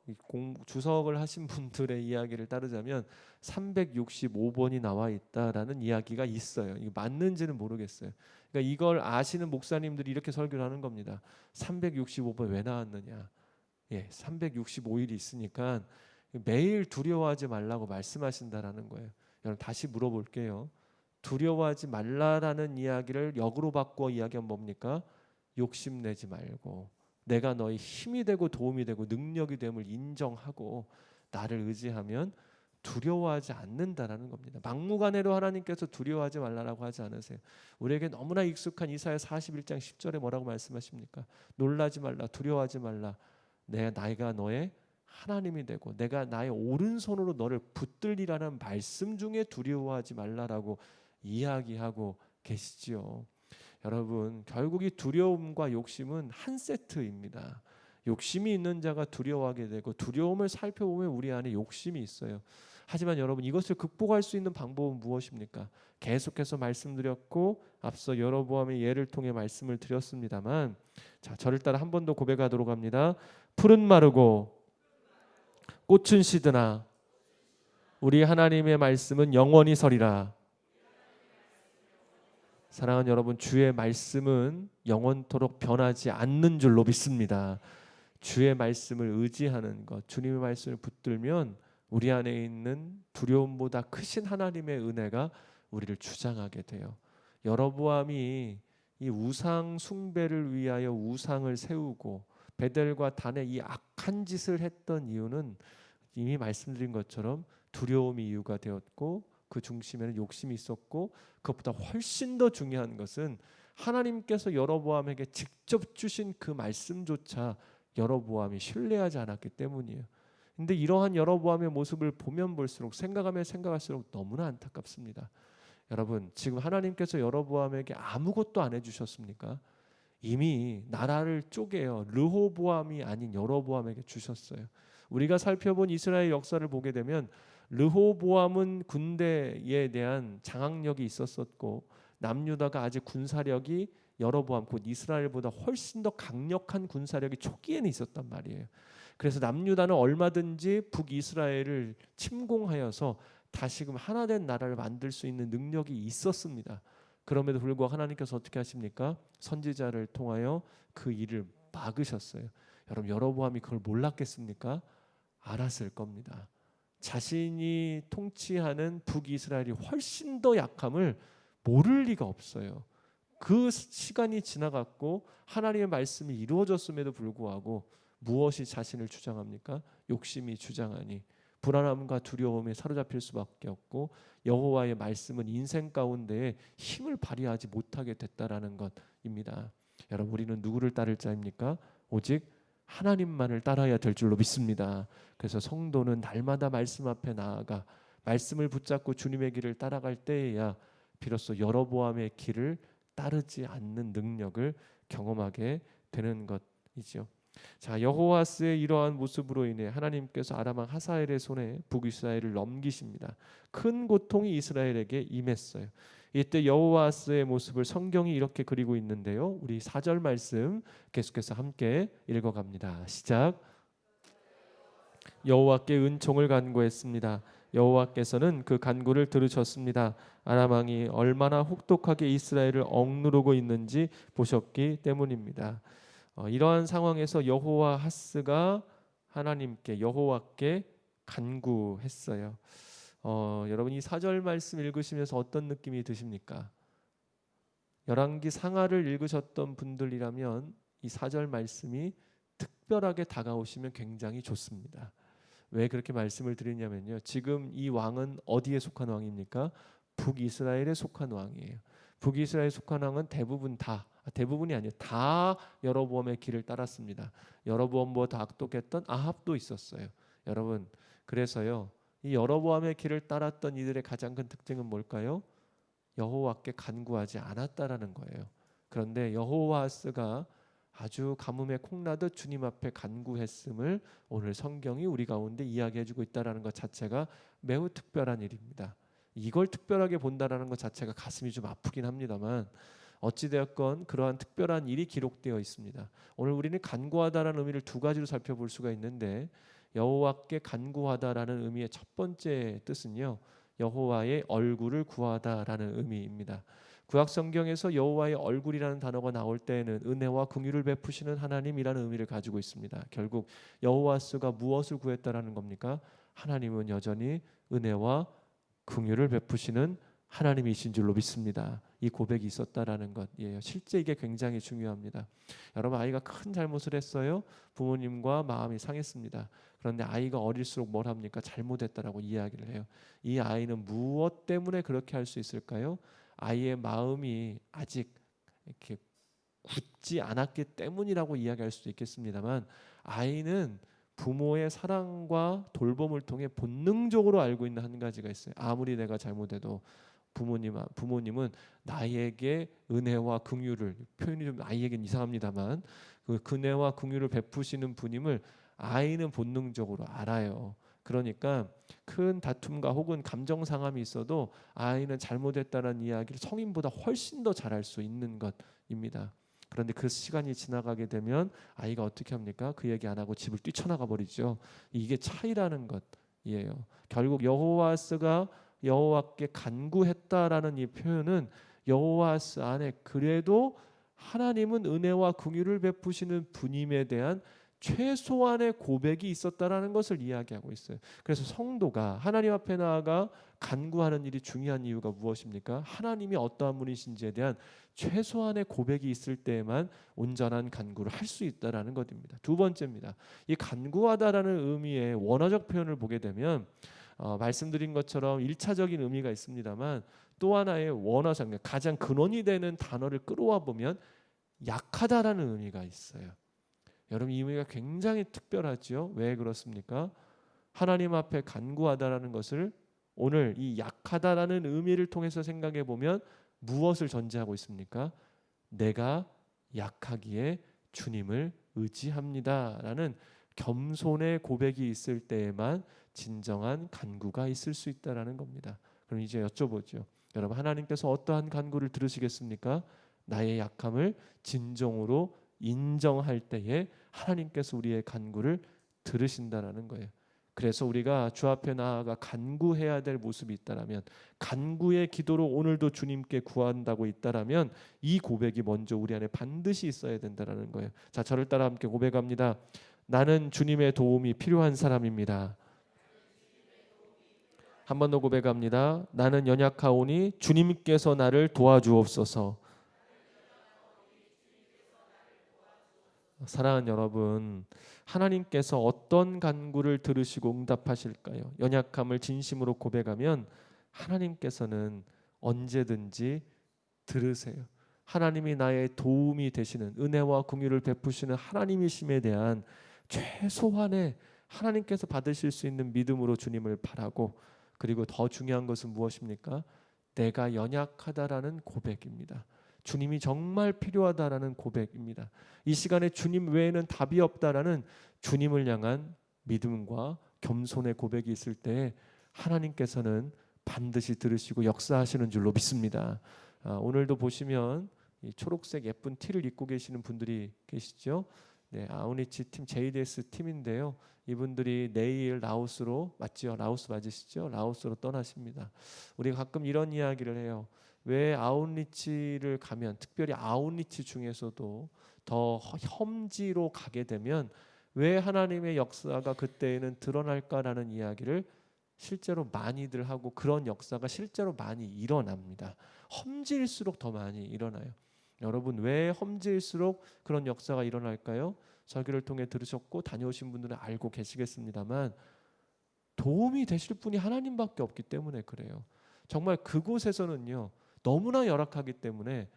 주석을 하신 분들의 이야기를 따르자면 365번이 나와 있다라는 이야기가 있어요. 이게 맞는지는 모르겠어요. 그러니까 이걸 아시는 목사님들이 이렇게 설교를 하는 겁니다. 365번 왜 나왔느냐? 365일이 있으니까 매일 두려워하지 말라고 말씀하신다라는 거예요. 여러분, 다시 물어볼게요. 두려워하지 말라라는 이야기를 역으로 바꿔 이야기하면 뭡니까? 욕심내지 말고 내가 너의 힘이 되고 도움이 되고 능력이 됨을 인정하고 나를 의지하면 두려워하지 않는다라는 겁니다. 막무가내로 하나님께서 두려워하지 말라라고 하지 않으세요. 우리에게 너무나 익숙한 이사야 41장 10절에 뭐라고 말씀하십니까? 놀라지 말라, 두려워하지 말라. 내가 너의 하나님이 되고 내가 나의 오른손으로 너를 붙들리라는 말씀 중에 두려워하지 말라라고 이야기하고 계시지요. 여러분, 결국 이 두려움과 욕심은 한 세트입니다. 욕심이 있는 자가 두려워하게 되고 두려움을 살펴보면 우리 안에 욕심이 있어요. 하지만 여러분, 이것을 극복할 수 있는 방법은 무엇입니까? 계속해서 말씀드렸고 앞서 여로보암의 예를 통해 말씀을 드렸습니다만, 자, 저를 따라 한 번 더 고백하도록 합니다. 풀은 마르고 꽃은 시드나 우리 하나님의 말씀은 영원히 서리라. 사랑하는 여러분, 주의 말씀은 영원토록 변하지 않는 줄로 믿습니다. 주의 말씀을 의지하는 것, 주님의 말씀을 붙들면 우리 안에 있는 두려움보다 크신 하나님의 은혜가 우리를 주장하게 돼요. 여로보암이 이 우상 숭배를 위하여 우상을 세우고 베델과 단에 이 악한 짓을 했던 이유는 이미 말씀드린 것처럼 두려움이 이유가 되었고 그 중심에는 욕심이 있었고, 그것보다 훨씬 더 중요한 것은 하나님께서 여로보암에게 직접 주신 그 말씀조차 여로보암이 신뢰하지 않았기 때문이에요. 근데 이러한 여로보암의 모습을 보면 볼수록, 생각하면 생각할수록 너무나 안타깝습니다. 여러분, 지금 하나님께서 여로보암에게 아무것도 안 해주셨습니까? 이미 나라를 쪼개어 르호보암이 아닌 여로보암에게 주셨어요. 우리가 살펴본 이스라엘 역사를 보게 되면 르호보암은 군대에 대한 장악력이 있었었고 남유다가 아직 군사력이 여로보암 곧 이스라엘보다 훨씬 더 강력한 군사력이 초기에는 있었단 말이에요. 그래서 남유다는 얼마든지 북이스라엘을 침공하여서 다시금 하나된 나라를 만들 수 있는 능력이 있었습니다. 그럼에도 불구하고 하나님께서 어떻게 하십니까? 선지자를 통하여 그 일을 막으셨어요. 여러분, 여로보암이 그걸 몰랐겠습니까? 알았을 겁니다. 자신이 통치하는 북이스라엘이 훨씬 더 약함을 모를 리가 없어요. 그 시간이 지나갔고 하나님의 말씀이 이루어졌음에도 불구하고 무엇이 자신을 주장합니까? 욕심이 주장하니 불안함과 두려움에 사로잡힐 수밖에 없고 여호와의 말씀은 인생 가운데에 힘을 발휘하지 못하게 됐다라는 것입니다. 여러분, 우리는 누구를 따를 자입니까? 오직 하나님만을 따라야 될 줄로 믿습니다. 그래서 성도는 날마다 말씀 앞에 나아가 말씀을 붙잡고 주님의 길을 따라갈 때에야 비로소 여로보암의 길을 따르지 않는 능력을 경험하게 되는 것이죠. 자, 여호와스의 이러한 모습으로 인해 하나님께서 아람 왕 하사엘의 손에 북이스라엘을 넘기십니다. 큰 고통이 이스라엘에게 임했어요. 이때 여호와스의 모습을 성경이 이렇게 그리고 있는데요. 우리 4절 말씀 계속해서 함께 읽어갑니다. 시작. 여호와께 은총을 간구했습니다. 여호와께서는 그 간구를 들으셨습니다. 아람 왕이 얼마나 혹독하게 이스라엘을 억누르고 있는지 보셨기 때문입니다. 이러한 상황에서 여호와하스가 하나님께 여호와께 간구했어요. 여러분, 이 4절 말씀 읽으시면서 어떤 느낌이 드십니까? 열왕기 상하를 읽으셨던 분들이라면 이 4절 말씀이 특별하게 다가오시면 굉장히 좋습니다. 왜 그렇게 말씀을 드리냐면요, 지금 이 왕은 어디에 속한 왕입니까? 북이스라엘에 속한 왕이에요. 북이스라엘에 속한 왕은 대부분이 아니에요. 다 여로보암의 길을 따랐습니다. 여로보암보다 악독했던 아합도 있었어요. 여러분, 그래서요, 이 여로보암의 길을 따랐던 이들의 가장 큰 특징은 뭘까요? 여호와께 간구하지 않았다라는 거예요. 그런데 여호와스가 아주 가뭄에 콩나듯 주님 앞에 간구했음을 오늘 성경이 우리 가운데 이야기해주고 있다라는 것 자체가 매우 특별한 일입니다. 이걸 특별하게 본다라는 것 자체가 가슴이 좀 아프긴 합니다만, 어찌되었건 그러한 특별한 일이 기록되어 있습니다. 오늘 우리는 간구하다라는 의미를 두 가지로 살펴볼 수가 있는데, 여호와께 간구하다라는 의미의 첫 번째 뜻은요, 여호와의 얼굴을 구하다라는 의미입니다. 구약 성경에서 여호와의 얼굴이라는 단어가 나올 때에는 은혜와 긍휼을 베푸시는 하나님이라는 의미를 가지고 있습니다. 결국 여호와스가 무엇을 구했다라는 겁니까? 하나님은 여전히 은혜와 긍휼을 베푸시는 하나님이신 줄로 믿습니다. 이 고백이 있었다라는 것이에요. 실제 이게 굉장히 중요합니다. 여러분, 아이가 큰 잘못을 했어요. 부모님과 마음이 상했습니다. 그런데 아이가 어릴수록 뭘 합니까? 잘못했다라고 이야기를 해요. 이 아이는 무엇 때문에 그렇게 할 수 있을까요? 아이의 마음이 아직 이렇게 굳지 않았기 때문이라고 이야기할 수도 있겠습니다만, 아이는 부모의 사랑과 돌봄을 통해 본능적으로 알고 있는 한 가지가 있어요. 아무리 내가 잘못해도 부모님은 나에게 은혜와 긍휼을, 표현이 좀 아이에겐 이상합니다만, 그 은혜와 긍휼을 베푸시는 분임을 아이는 본능적으로 알아요. 그러니까 큰 다툼과 혹은 감정 상함이 있어도 아이는 잘못했다는 이야기를 성인보다 훨씬 더 잘할 수 있는 것입니다. 그런데 그 시간이 지나가게 되면 아이가 어떻게 합니까? 그 얘기 안 하고 집을 뛰쳐나가 버리죠. 이게 차이라는 것이에요. 결국 여호와스가 여호와께 간구했다라는 이 표현은 여호와스 안에 그래도 하나님은 은혜와 긍휼을 베푸시는 분임에 대한 최소한의 고백이 있었다라는 것을 이야기하고 있어요. 그래서 성도가 하나님 앞에 나아가 간구하는 일이 중요한 이유가 무엇입니까? 하나님이 어떠한 분이신지에 대한 최소한의 고백이 있을 때에만 온전한 간구를 할 수 있다라는 것입니다. 두 번째입니다. 이 간구하다라는 의미의 원어적 표현을 보게 되면 말씀드린 것처럼 1차적인 의미가 있습니다만, 또 하나의 원어상 가장 근원이 되는 단어를 끌어와 보면 약하다라는 의미가 있어요. 여러분, 이 의미가 굉장히 특별하죠. 왜 그렇습니까? 하나님 앞에 간구하다라는 것을 오늘 이 약하다라는 의미를 통해서 생각해 보면 무엇을 전제하고 있습니까? 내가 약하기에 주님을 의지합니다라는 겸손의 고백이 있을 때에만 진정한 간구가 있을 수 있다라는 겁니다. 그럼 이제 여쭤보죠. 여러분, 하나님께서 어떠한 간구를 들으시겠습니까? 나의 약함을 진정으로 인정할 때에 하나님께서 우리의 간구를 들으신다라는 거예요. 그래서 우리가 주 앞에 나아가 간구해야 될 모습이 있다라면, 간구의 기도로 오늘도 주님께 구한다고 있다라면, 이 고백이 먼저 우리 안에 반드시 있어야 된다라는 거예요. 자, 저를 따라 함께 고백합니다. 나는 주님의 도움이 필요한 사람입니다. 한 번 더 고백합니다. 나는 연약하오니 주님께서 나를 도와주옵소서. 사랑하는 여러분, 하나님께서 어떤 간구를 들으시고 응답하실까요? 연약함을 진심으로 고백하면 하나님께서는 언제든지 들으세요. 하나님이 나의 도움이 되시는, 은혜와 긍휼을 베푸시는 하나님이심에 대한 최소한의 하나님께서 받으실 수 있는 믿음으로 주님을 바라고, 그리고 더 중요한 것은 무엇입니까? 내가 연약하다라는 고백입니다. 주님이 정말 필요하다라는 고백입니다. 이 시간에 주님 외에는 답이 없다라는 주님을 향한 믿음과 겸손의 고백이 있을 때 하나님께서는 반드시 들으시고 역사하시는 줄로 믿습니다. 오늘도 보시면 이 초록색 예쁜 티를 입고 계시는 분들이 계시죠. 네, 아우니치 팀 JDS 팀인데요. 이분들이 내일 라오스로, 맞죠? 라오스 맞으시죠? 라오스로 떠나십니다. 우리가 가끔 이런 이야기를 해요. 왜 아웃리치를 가면, 특별히 아웃리치 중에서도 더 험지로 가게 되면 왜 하나님의 역사가 그때에는 드러날까라는 이야기를 실제로 많이들 하고 그런 역사가 실제로 많이 일어납니다. 험지일수록 더 많이 일어나요. 여러분 왜 험지일수록 그런 역사가 일어날까요? 설교를 통해 들으셨고 다녀오신 분들은 알고 계시겠습니다만 도움이 되실 분이 하나님밖에 없기 때문에 그래요. 정말 그곳에서는요 너무나 열악하기 때문에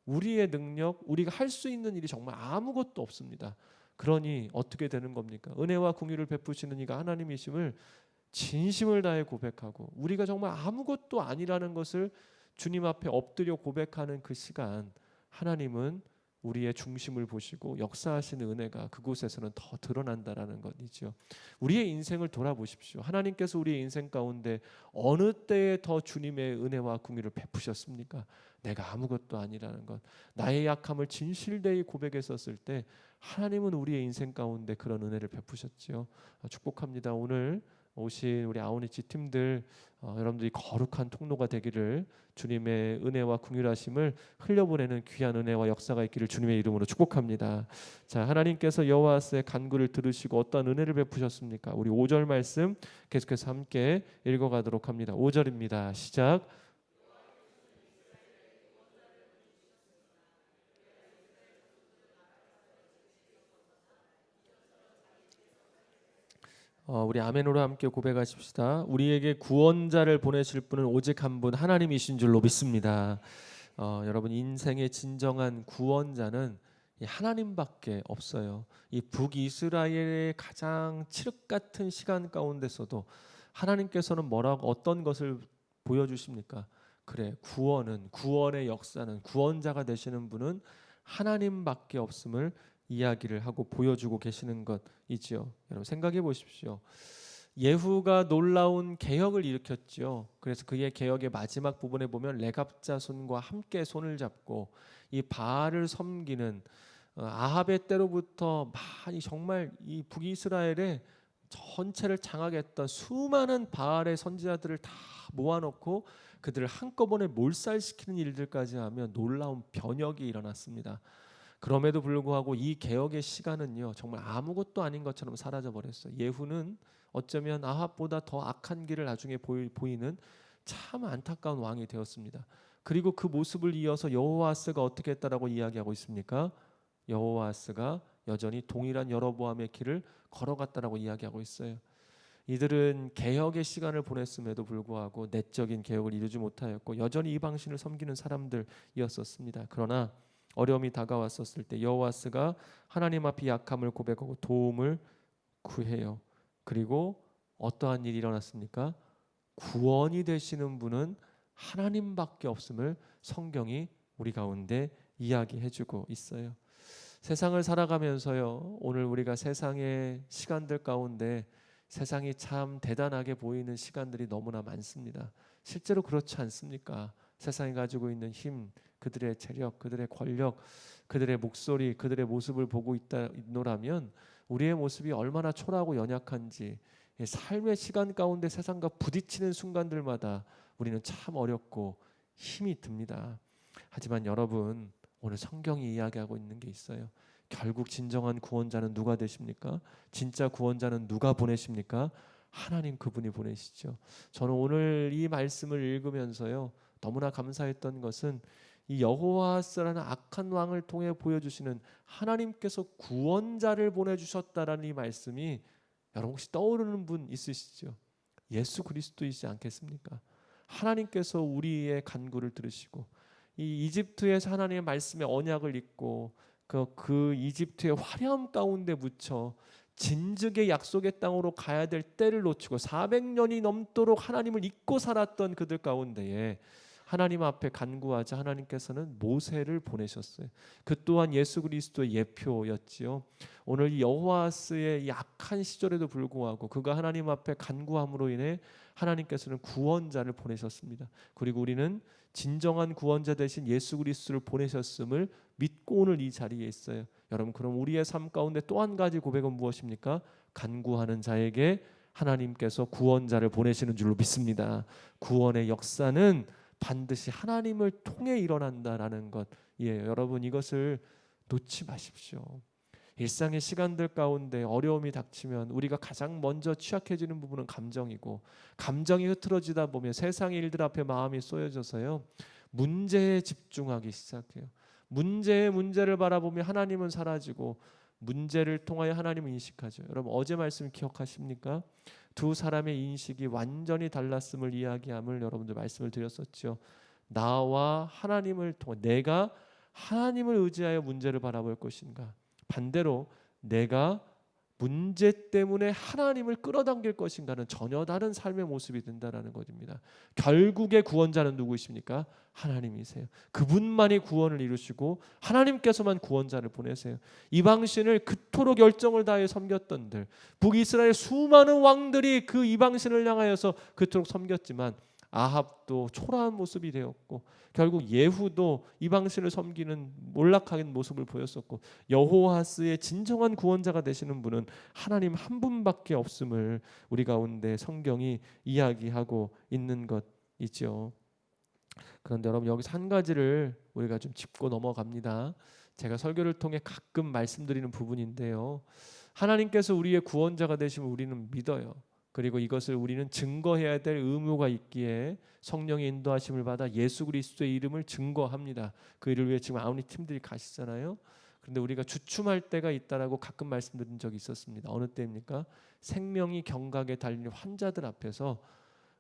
우리의 능력, 우리가 할 수 있는 일이 정말 아무것도 없습니다. 그러니 어떻게 되는 겁니까? 은혜와 긍휼을 베푸시는 이가 하나님이심을 진심을 다해 고백하고 우리가 정말 아무것도 아니라는 것을 주님 앞에 엎드려 고백하는 그 시간, 하나님은 우리의 중심을 보시고 역사하시는 은혜가 그곳에서는 더 드러난다라는 것이죠. 우리의 인생을 돌아보십시오. 하나님께서 우리의 인생 가운데 어느 때에 더 주님의 은혜와 긍휼을 베푸셨습니까? 내가 아무것도 아니라는 것, 나의 약함을 진실되이 고백했었을 때 하나님은 우리의 인생 가운데 그런 은혜를 베푸셨지요. 축복합니다. 오늘 오신 우리 아우니치 팀들 여러분들이 거룩한 통로가 되기를 주님의 은혜와 긍휼하심을 흘려보내는 귀한 은혜와 역사가 있기를 주님의 이름으로 축복합니다. 자, 하나님께서 여호와스의 간구를 들으시고 어떠한 은혜를 베푸셨습니까? 우리 5절 말씀 계속해서 함께 읽어가도록 합니다. 5절입니다. 시작. 우리 아멘으로 함께 고백하십시다. 우리에게 구원자를 보내실 분은 오직 한 분 하나님이신 줄로 믿습니다. 여러분 인생의 진정한 구원자는 이 하나님밖에 없어요. 이 북이스라엘의 가장 칠흑 같은 시간 가운데서도 하나님께서는 뭐라고 어떤 것을 보여주십니까? 그래, 구원의 역사는 구원자가 되시는 분은 하나님밖에 없음을 이야기를 하고 보여주고 계시는 것이지요. 여러분 생각해 보십시오. 예후가 놀라운 개혁을 일으켰죠. 그래서 그의 개혁의 마지막 부분에 보면 레갑 자손과 함께 손을 잡고 이 바알을 섬기는 아합의 때로부터 많이 정말 이 북이스라엘의 전체를 장악했던 수많은 바알의 선지자들을 다 모아놓고 그들을 한꺼번에 몰살시키는 일들까지 하며 놀라운 변혁이 일어났습니다. 그럼에도 불구하고 이 개혁의 시간은요 정말 아무것도 아닌 것처럼 사라져 버렸어요. 예후는 어쩌면 아합보다 더 악한 길을 나중에 보이는 참 안타까운 왕이 되었습니다. 그리고 그 모습을 이어서 여호와스가 어떻게 했다라고 이야기하고 있습니까? 여호와스가 여전히 동일한 여로보암의 길을 걸어갔다라고 이야기하고 있어요. 이들은 개혁의 시간을 보냈음에도 불구하고 내적인 개혁을 이루지 못하였고 여전히 이방신을 섬기는 사람들이었었습니다. 그러나 어려움이 다가왔었을 때 여호와스가 하나님 앞에 약함을 고백하고 도움을 구해요. 그리고 어떠한 일이 일어났습니까? 구원이 되시는 분은 하나님밖에 없음을 성경이 우리 가운데 이야기해주고 있어요. 세상을 살아가면서요 오늘 우리가 세상의 시간들 가운데 세상이 참 대단하게 보이는 시간들이 너무나 많습니다. 실제로 그렇지 않습니까? 세상이 가지고 있는 힘, 그들의 재력, 그들의 권력, 그들의 목소리, 그들의 모습을 보고 있노라면 우리의 모습이 얼마나 초라하고 연약한지 삶의 시간 가운데 세상과 부딪히는 순간들마다 우리는 참 어렵고 힘이 듭니다. 하지만 여러분 오늘 성경이 이야기하고 있는 게 있어요. 결국 진정한 구원자는 누가 되십니까? 진짜 구원자는 누가 보내십니까? 하나님 그분이 보내시죠. 저는 오늘 이 말씀을 읽으면서요 너무나 감사했던 것은 이 여호와스라는 악한 왕을 통해 보여주시는 하나님께서 구원자를 보내주셨다라는 이 말씀이 여러분 혹시 떠오르는 분 있으시죠? 예수 그리스도이지 않겠습니까? 하나님께서 우리의 간구를 들으시고 이 이집트에서 하나님의 말씀의 언약을 잊고 그 이집트의 화려함 가운데 묻혀 진즉의 약속의 땅으로 가야 될 때를 놓치고 400년이 넘도록 하나님을 잊고 살았던 그들 가운데에 하나님 앞에 간구하자 하나님께서는 모세를 보내셨어요. 그 또한 예수 그리스도의 예표였지요. 오늘 이 여호와스의 약한 시절에도 불구하고 그가 하나님 앞에 간구함으로 인해 하나님께서는 구원자를 보내셨습니다. 그리고 우리는 진정한 구원자 되신 예수 그리스도를 보내셨음을 믿고 오늘 이 자리에 있어요. 여러분 그럼 우리의 삶 가운데 또 한 가지 고백은 무엇입니까? 간구하는 자에게 하나님께서 구원자를 보내시는 줄로 믿습니다. 구원의 역사는 반드시 하나님을 통해 일어난다라는 것. 예, 여러분 이것을 놓지 마십시오. 일상의 시간들 가운데 어려움이 닥치면 우리가 가장 먼저 취약해지는 부분은 감정이고, 감정이 흐트러지다 보면 세상의 일들 앞에 마음이 쏘여져서요, 문제에 집중하기 시작해요. 문제를 바라보며 하나님은 사라지고 문제를 통하여 하나님을 인식하죠. 여러분, 어제 말씀 기억하십니까? 두 사람의 인식이 완전히 달랐음을 이야기함을 여러분들 말씀을 드렸었죠. 나와 하나님을 통해 내가 하나님을 의지하여 문제를 바라볼 것인가, 반대로 내가 문제 때문에 하나님을 끌어당길 것인가는 전혀 다른 삶의 모습이 된다라는 것입니다. 결국의 구원자는 누구이십니까? 하나님이세요. 그분만이 구원을 이루시고 하나님께서만 구원자를 보내세요. 이방신을 그토록 열정을 다해 섬겼던들, 북이스라엘 수많은 왕들이 그 이방신을 향하여서 그토록 섬겼지만 아합도 초라한 모습이 되었고, 결국 예후도 이방신을 섬기는 몰락한 모습을 보였었고, 여호와스의 진정한 구원자가 되시는 분은 하나님 한 분밖에 없음을 우리 가운데 성경이 이야기하고 있는 것이죠. 그런데 여러분, 여기서 한 가지를 우리가 좀 짚고 넘어갑니다. 제가 설교를 통해 가끔 말씀드리는 부분인데요, 하나님께서 우리의 구원자가 되심을 우리는 믿어요. 그리고 이것을 우리는 증거해야 될 의무가 있기에 성령의 인도하심을 받아 예수 그리스도의 이름을 증거합니다. 그 일을 위해 지금 아우니 팀들이 가시잖아요. 그런데 우리가 주춤할 때가 있다라고 가끔 말씀드린 적이 있었습니다. 어느 때입니까? 생명이 경각에 달린 환자들 앞에서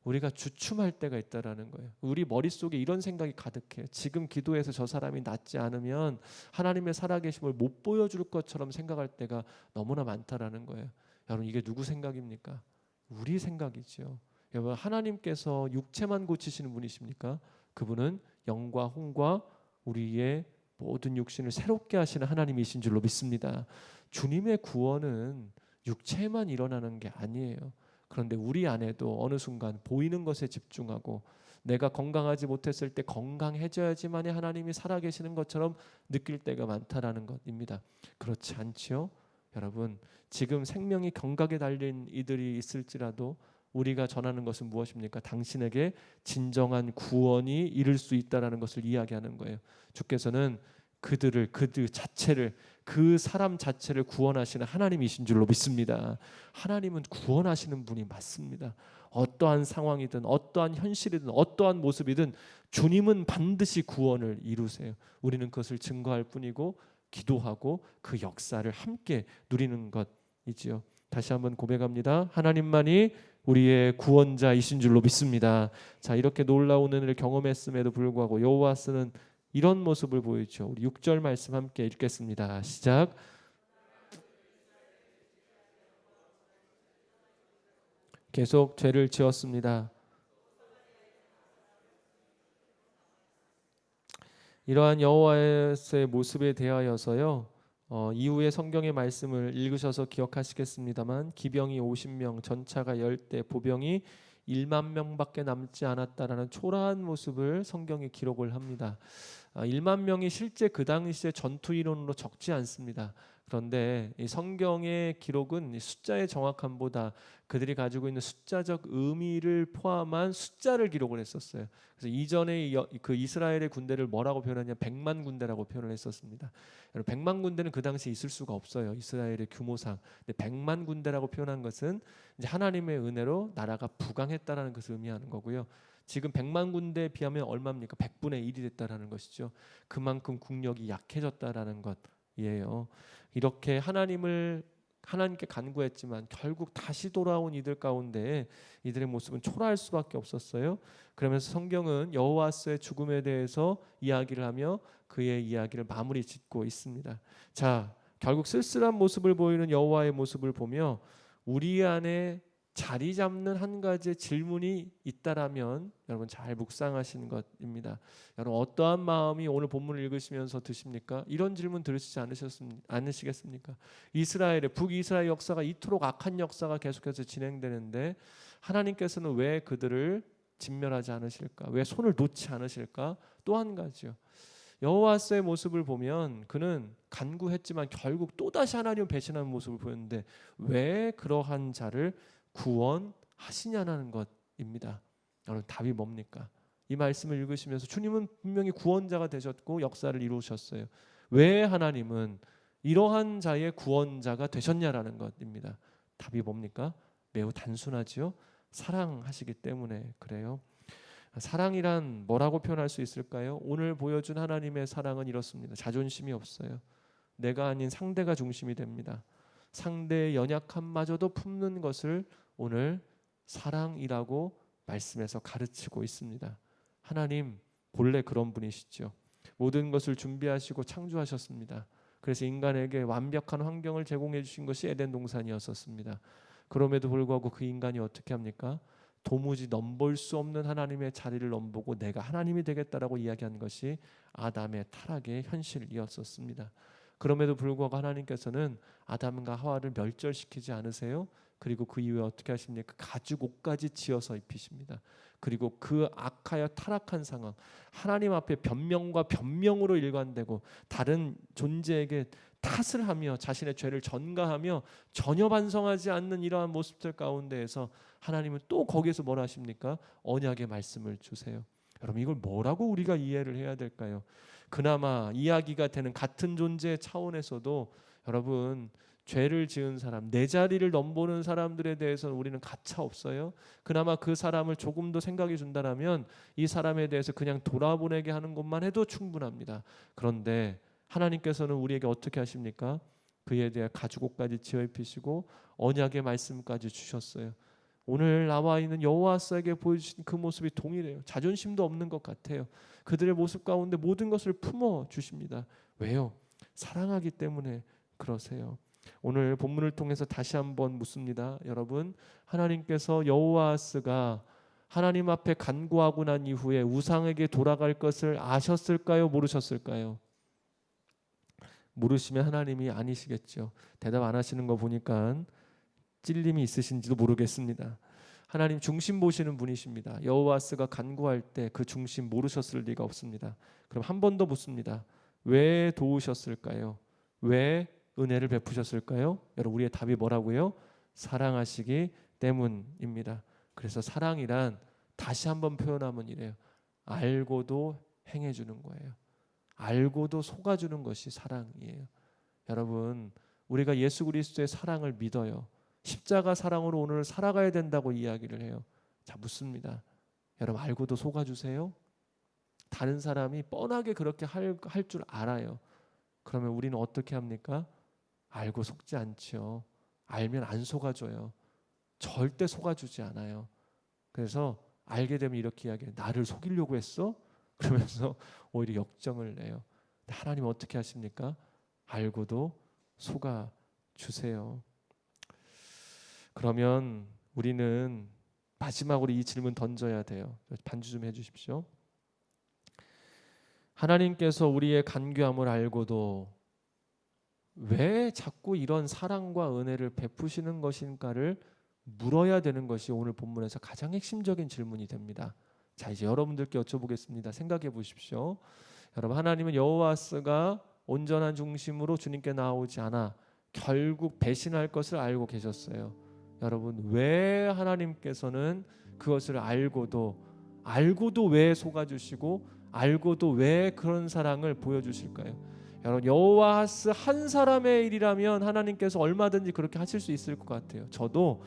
우리가 주춤할 때가 있다라는 거예요. 우리 머릿속에 이런 생각이 가득해요. 지금 기도해서 저 사람이 낫지 않으면 하나님의 살아계심을 못 보여줄 것처럼 생각할 때가 너무나 많다라는 거예요. 여러분, 이게 누구 생각입니까? 우리 생각이죠. 여러분, 하나님께서 육체만 고치시는 분이십니까? 그분은 영과 혼과 우리의 모든 육신을 새롭게 하시는 하나님이신 줄로 믿습니다. 주님의 구원은 육체만 일어나는 게 아니에요. 그런데 우리 안에도 어느 순간 보이는 것에 집중하고, 내가 건강하지 못했을 때 건강해져야지만이 하나님이 살아계시는 것처럼 느낄 때가 많다라는 것입니다. 그렇지 않지요? 여러분, 지금 생명이 경각에 달린 이들이 있을지라도 우리가 전하는 것은 무엇입니까? 당신에게 진정한 구원이 이를 수 있다라는 것을 이야기하는 거예요. 주께서는 그들 자체를, 그 사람 자체를 구원하시는 하나님이신 줄로 믿습니다. 하나님은 구원하시는 분이 맞습니다. 어떠한 상황이든 어떠한 현실이든 어떠한 모습이든 주님은 반드시 구원을 이루세요. 우리는 그것을 증거할 뿐이고 기도하고 그 역사를 함께 누리는 것이지요. 다시 한번 고백합니다. 하나님만이 우리의 구원자이신 줄로 믿습니다. 자, 이렇게 놀라운 은혜를 경험했음에도 불구하고 여호와스는 이런 모습을 보이죠. 우리 6절 말씀 함께 읽겠습니다. 시작. 계속 죄를 지었습니다. 이러한 여호와의 모습에 대하여서요, 이후에 성경의 말씀을 읽으셔서 기억하시겠습니다만, 기병이 50명, 전차가 10대, 보병이 1만 명밖에 남지 않았다라는 초라한 모습을 성경에 기록을 합니다. 1만 명이 실제 그 당시의 전투 인원으로 적지 않습니다. 그런데 이 성경의 기록은 숫자의 정확함보다 그들이 가지고 있는 숫자적 의미를 포함한 숫자를 기록을 했었어요. 그래서 이전에 그 이스라엘의 군대를 뭐라고 표현하냐, 100만 군대라고 표현을 했었습니다. 100만 군대는 그 당시에 있을 수가 없어요, 이스라엘의 규모상. 근데 100만 군대라고 표현한 것은 이제 하나님의 은혜로 나라가 부강했다라는 것을 의미하는 거고요. 지금 100만 군대에 비하면 얼마입니까? 100분의 1이 됐다라는 것이죠. 그만큼 국력이 약해졌다라는 것이에요. 이렇게 하나님께 간구했지만 결국 다시 돌아온 이들 가운데 이들의 모습은 초라할 수밖에 없었어요. 그러면서 성경은 여호와스의 죽음에 대해서 이야기를 하며 그의 이야기를 마무리 짓고 있습니다. 자, 결국 쓸쓸한 모습을 보이는 여호와의 모습을 보며 우리 안에 자리 잡는 한 가지의 질문이 있다라면 여러분 잘 묵상하시는 것입니다. 여러분, 어떠한 마음이 오늘 본문을 읽으시면서 드십니까? 이런 질문 들으시지 않으시겠습니까? 이스라엘의 북이스라엘 역사가 이토록 악한 역사가 계속해서 진행되는데 하나님께서는 왜 그들을 진멸하지 않으실까? 왜 손을 놓지 않으실까? 또 한 가지요, 여호와스의 모습을 보면 그는 간구했지만 결국 또다시 하나님을 배신하는 모습을 보였는데 왜 그러한 자를 구원하시냐는 것입니다. 여러분, 답이 뭡니까? 이 말씀을 읽으시면서 주님은 분명히 구원자가 되셨고 역사를 이루셨어요. 왜 하나님은 이러한 자의 구원자가 되셨냐라는 것입니다. 답이 뭡니까? 매우 단순하지요. 사랑하시기 때문에 그래요. 사랑이란 뭐라고 표현할 수 있을까요? 오늘 보여준 하나님의 사랑은 이렇습니다. 자존심이 없어요. 내가 아닌 상대가 중심이 됩니다. 상대의 연약함마저도 품는 것을 오늘 사랑이라고 말씀에서 가르치고 있습니다. 하나님 본래 그런 분이시죠. 모든 것을 준비하시고 창조하셨습니다. 그래서 인간에게 완벽한 환경을 제공해 주신 것이 에덴 동산이었었습니다. 그럼에도 불구하고 그 인간이 어떻게 합니까? 도무지 넘볼 수 없는 하나님의 자리를 넘보고 내가 하나님이 되겠다라고 이야기한 것이 아담의 타락의 현실이었었습니다. 그럼에도 불구하고 하나님께서는 아담과 하와를 멸절시키지 않으세요. 그리고 그 이후에 어떻게 하십니까? 가죽 옷까지 지어서 입히십니다. 그리고 그 악하여 타락한 상황, 하나님 앞에 변명과 변명으로 일관되고 다른 존재에게 탓을 하며 자신의 죄를 전가하며 전혀 반성하지 않는 이러한 모습들 가운데에서 하나님은 또 거기에서 뭘 하십니까? 언약의 말씀을 주세요. 여러분 이걸 뭐라고 우리가 이해를 해야 될까요? 그나마 이야기가 되는 같은 존재의 차원에서도 여러분 죄를 지은 사람, 내 자리를 넘보는 사람들에 대해서는 우리는 가차 없어요. 그나마 그 사람을 조금 더 생각해 준다라면 이 사람에 대해서 그냥 돌아보내게 하는 것만 해도 충분합니다. 그런데 하나님께서는 우리에게 어떻게 하십니까? 그에 대해 가죽옷까지 지어 입히시고 언약의 말씀까지 주셨어요. 오늘 나와 있는 여호와스에게 보여주신 그 모습이 동일해요. 자존심도 없는 것 같아요. 그들의 모습 가운데 모든 것을 품어 주십니다. 왜요? 사랑하기 때문에 그러세요. 오늘 본문을 통해서 다시 한번 묻습니다. 여러분, 하나님께서 여호와스가 하나님 앞에 간구하고 난 이후에 우상에게 돌아갈 것을 아셨을까요? 모르셨을까요? 모르시면 하나님이 아니시겠죠. 대답 안 하시는 거 보니까 찔림이 있으신지도 모르겠습니다. 하나님 중심 보시는 분이십니다. 여호와스가 간구할 때 그 중심 모르셨을 리가 없습니다. 그럼 한 번 더 묻습니다. 왜 도우셨을까요? 왜 은혜를 베푸셨을까요? 여러분 우리의 답이 뭐라고요? 사랑하시기 때문입니다. 그래서 사랑이란 다시 한번 표현하면 이래요. 알고도 행해주는 거예요. 알고도 속아주는 것이 사랑이에요. 여러분 우리가 예수 그리스도의 사랑을 믿어요. 십자가 사랑으로 오늘 살아가야 된다고 이야기를 해요. 자 묻습니다. 여러분 알고도 속아주세요? 다른 사람이 뻔하게 그렇게 할 줄 알아요. 그러면 우리는 어떻게 합니까? 알고 속지 않죠. 알면 안 속아줘요. 절대 속아주지 않아요. 그래서 알게 되면 이렇게 이야기해요. 나를 속이려고 했어? 그러면서 오히려 역정을 내요. 하나님 어떻게 하십니까? 알고도 속아주세요. 그러면 우리는 마지막으로 이 질문 던져야 돼요. 반주 좀 해주십시오. 하나님께서 우리의 간교함을 알고도 왜 자꾸 이런 사랑과 은혜를 베푸시는 것인가를 물어야 되는 것이 오늘 본문에서 가장 핵심적인 질문이 됩니다. 자 이제 여러분들께 여쭤보겠습니다. 생각해 보십시오. 여러분 하나님은 여호와스가 온전한 중심으로 주님께 나오지 않아 결국 배신할 것을 알고 계셨어요. 여러분 왜 하나님께서는 그것을 알고도 왜 속아주시고 알고도 왜 그런 사랑을 보여주실까요? 여러분 여호와스 한 사람의 일이라면 하나님께서 얼마든지 그렇게 하실 수 있을 것 같아요. 저도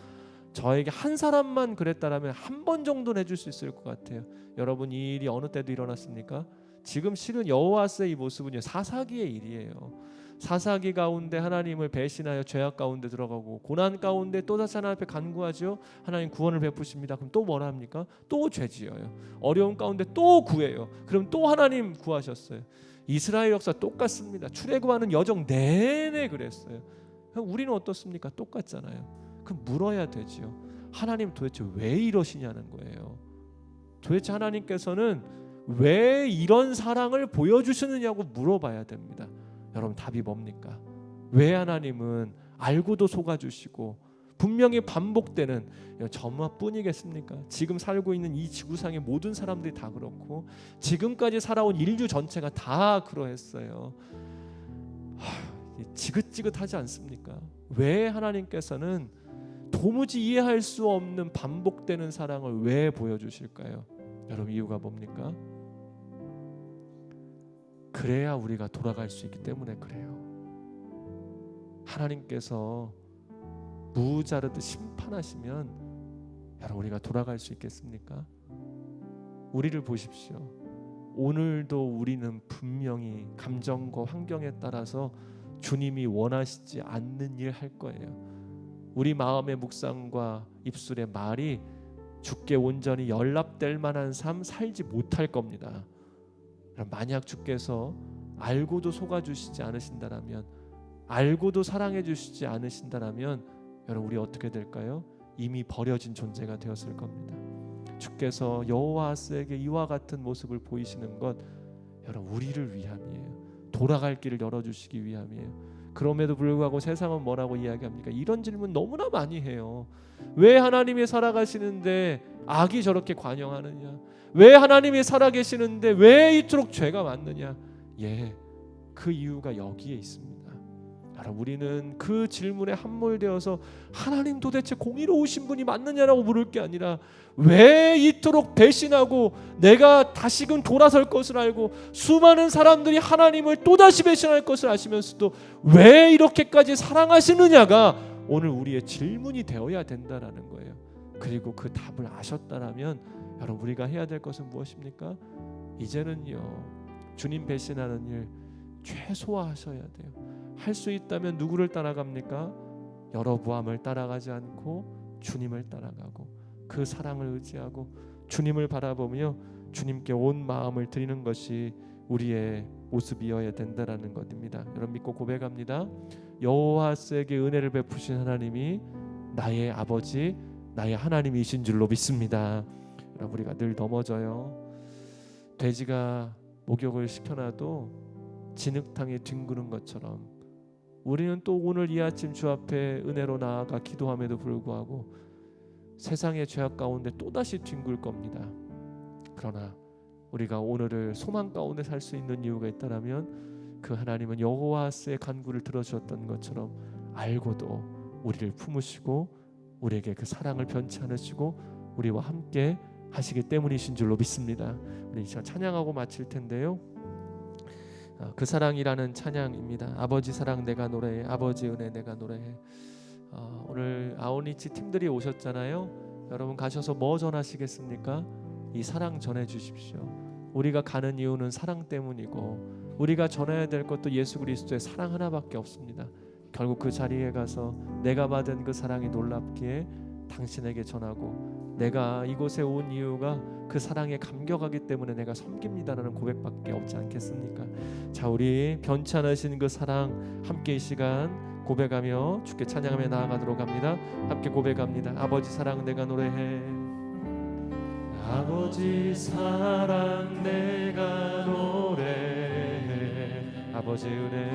저에게 한 사람만 그랬다라면 한 번 정도는 해줄 수 있을 것 같아요. 여러분 이 일이 어느 때도 일어났습니까? 지금 실은 여호와스의 이 모습은요 사사기의 일이에요. 사사기 가운데 하나님을 배신하여 죄악 가운데 들어가고 고난 가운데 또다시 하나님 앞에 간구하죠. 하나님 구원을 베푸십니다. 그럼 또 뭐라 합니까? 또 죄지어요. 어려운 가운데 또 구해요. 그럼 또 하나님 구하셨어요. 이스라엘 역사 똑같습니다. 출애굽하는 여정 내내 그랬어요. 우리는 어떻습니까? 똑같잖아요. 그럼 물어야 되지요. 하나님 도대체 왜 이러시냐는 거예요. 도대체 하나님께서는 왜 이런 사랑을 보여주시느냐고 물어봐야 됩니다. 여러분 답이 뭡니까? 왜 하나님은 알고도 속아주시고 분명히 반복되는 저마뿐이겠습니까? 지금 살고 있는 이 지구상의 모든 사람들이 다 그렇고 지금까지 살아온 인류 전체가 다 그러했어요. 지긋지긋하지 않습니까? 왜 하나님께서는 도무지 이해할 수 없는 반복되는 사랑을 왜 보여주실까요? 여러분 이유가 뭡니까? 그래야 우리가 돌아갈 수 있기 때문에 그래요. 하나님께서 무자르듯 심판하시면 여러분 우리가 돌아갈 수 있겠습니까? 우리를 보십시오. 오늘도 우리는 분명히 감정과 환경에 따라서 주님이 원하시지 않는 일 할 거예요. 우리 마음의 묵상과 입술의 말이 주께 온전히 연락될 만한 삶 살지 못할 겁니다. 만약 주께서 알고도 속아주시지 않으신다라면, 알고도 사랑해 주시지 않으신다라면 여러분 우리 어떻게 될까요? 이미 버려진 존재가 되었을 겁니다. 주께서 여호와스에게 이와 같은 모습을 보이시는 것 여러분 우리를 위함이에요. 돌아갈 길을 열어주시기 위함이에요. 그럼에도 불구하고 세상은 뭐라고 이야기합니까? 이런 질문 너무나 많이 해요. 왜 하나님이 살아가시는데 악이 저렇게 관영하느냐? 왜 하나님이 살아계시는데 왜 이토록 죄가 많느냐? 예, 그 이유가 여기에 있습니다. 우리는 그 질문에 함몰되어서 하나님 도대체 공의로우신 분이 맞느냐라고 물을 게 아니라 왜 이토록 배신하고 내가 다시금 돌아설 것을 알고 수많은 사람들이 하나님을 또다시 배신할 것을 아시면서도 왜 이렇게까지 사랑하시느냐가 오늘 우리의 질문이 되어야 된다라는 거예요. 그리고 그 답을 아셨다라면 여러분 우리가 해야 될 것은 무엇입니까? 이제는요 주님 배신하는 일 최소화하셔야 돼요. 할 수 있다면 누구를 따라갑니까? 여로보암을 따라가지 않고 주님을 따라가고 그 사랑을 의지하고 주님을 바라보며 주님께 온 마음을 드리는 것이 우리의 모습이어야 된다라는 것입니다. 여러분 믿고 고백합니다. 여호와스에게 은혜를 베푸신 하나님이 나의 아버지, 나의 하나님이신 줄로 믿습니다. 여러분 우리가 늘 넘어져요. 돼지가 목욕을 시켜놔도 진흙탕에 뒹구는 것처럼 우리는 또 오늘 이 아침 주 앞에 은혜로 나아가 기도함에도 불구하고 세상의 죄악 가운데 또다시 뒹굴 겁니다. 그러나 우리가 오늘을 소망 가운데 살 수 있는 이유가 있다면 그 하나님은 여호와스의 간구를 들어주었던 것처럼 알고도 우리를 품으시고 우리에게 그 사랑을 변치 않으시고 우리와 함께 하시기 때문이신 줄로 믿습니다. 우리 자 찬양하고 마칠 텐데요. 그 사랑이라는 찬양입니다. 아버지 사랑 내가 노래해, 아버지 은혜 내가 노래해. 오늘 아우니치 팀들이 오셨잖아요. 여러분 가셔서 뭐 전하시겠습니까? 이 사랑 전해 주십시오. 우리가 가는 이유는 사랑 때문이고 우리가 전해야 될 것도 예수 그리스도의 사랑 하나밖에 없습니다. 결국 그 자리에 가서 내가 받은 그 사랑이 놀랍기에 당신에게 전하고 내가 이곳에 온 이유가 그 사랑에 감격하기 때문에 내가 섬깁니다라는 고백밖에 없지 않겠습니까? 자, 우리 변치 않으신 그 사랑 함께 이 시간 고백하며 주께 찬양하며 나아가도록 합니다. 함께 고백합니다. 아버지 사랑 내가 노래해. 아버지 사랑 내가 노래해. 아버지 은혜,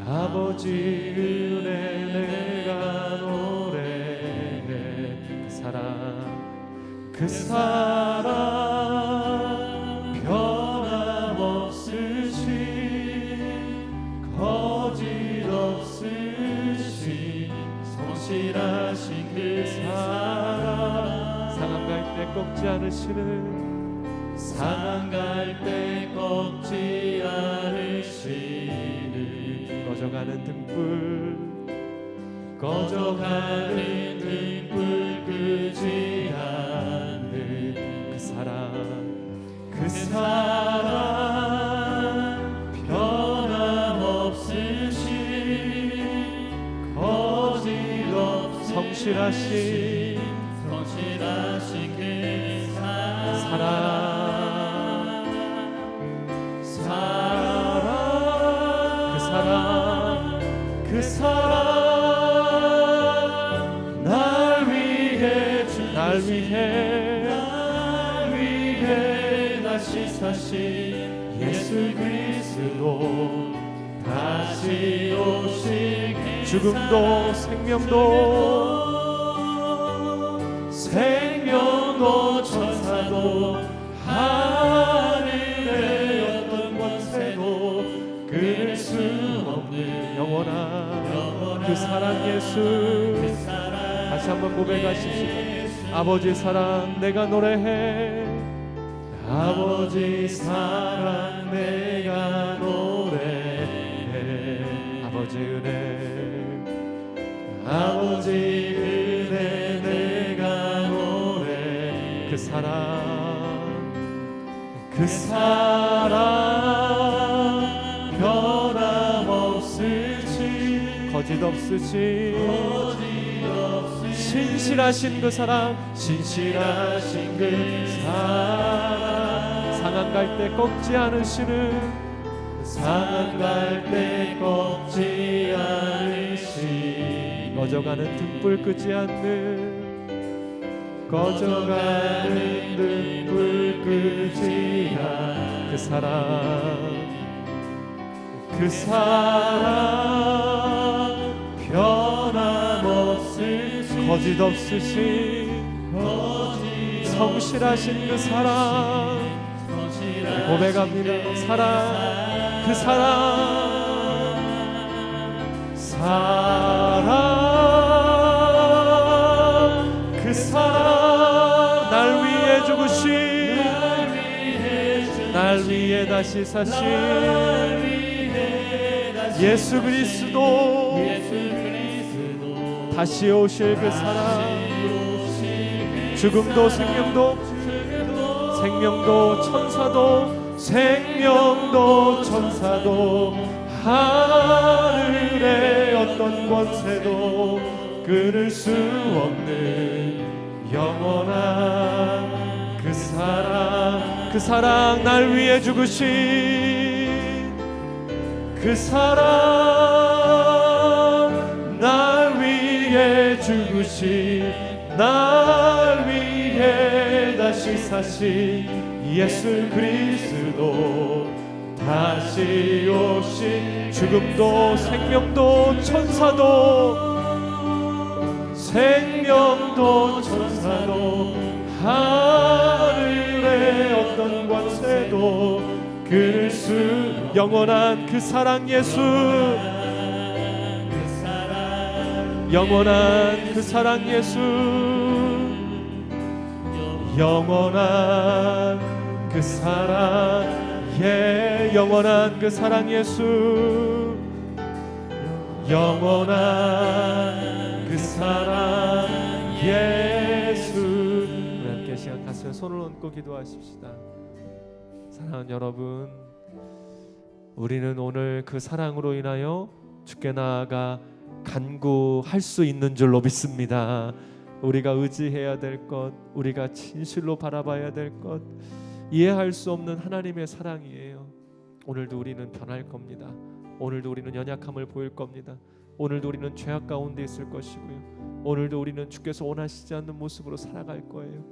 아버지 은혜 내가 노래해. 그 사랑 변함없으신 거짓없으신 성실하신 그 사랑 상한 갈 때 꺾지 않으시는 상한 갈 때 꺾지 않으시는 꺼져가는 등불 꺼져가는 등불 끄지 않는 그 사랑 변함없으신 거짓없으신 성실하신 그 사랑 그 사랑 날 위해 다시 사신 예수 그리스도 다시 오실 죽음도 생명도 천사도 하늘의 어떤 권세도 끊을 수 없는 영원한 그 사랑 예수 다시 한번 고백하십시오. 아버지 사랑 내가 노래해. 아버지 사랑 내가 노래해. 아버지 은혜 아버지 은혜 내가 노래 그 사랑 변함없으시 거짓없으시 신실하신 그 사랑 신실하신 그 사랑 상한 갈 때 꺾지 않으시는 상한 갈 때 꺾지 않으시 꺼져가는 등불 끄지 않는 꺼져가는 등불 끄지 않는 그 사랑 변함없으시 거짓없으신 성실하신 그 사랑 고백합니다. 그 사랑 날 위해 죽으신 날 위해 다시 사신 예수 그리스도 다시 오실 그 사랑 죽음도 생명도 천사도 하늘의 어떤 권세도 끊을 수 없는 영원한 그 사랑 날 위해 죽으신 그 사랑 날 위해 죽으신 날 위해 다시 사신 예수 그리스도 다시 오신 죽음도 생명도 천사도 하늘의 어떤 권세도 끊을 수 영원한 그 사랑 예수 영원한 그 사랑 예수 영원한 그 사랑 영원한 그 사랑 예수 영원한 그 사랑 예수 우리 함께 시간 가슴에 손을 얹고 기도하십시다. 사랑하는 여러분, 우리는 오늘 그 사랑으로 인하여 주께 나아가 간구할 수 있는 줄로 믿습니다. 우리가 의지해야 될 것, 우리가 진실로 바라봐야 될 것, 이해할 수 없는 하나님의 사랑이에요. 오늘도 우리는 변할 겁니다. 오늘도 우리는 연약함을 보일 겁니다. 오늘도 우리는 죄악 가운데 있을 것이고요. 오늘도 우리는 주께서 원하시지 않는 모습으로 살아갈 거예요.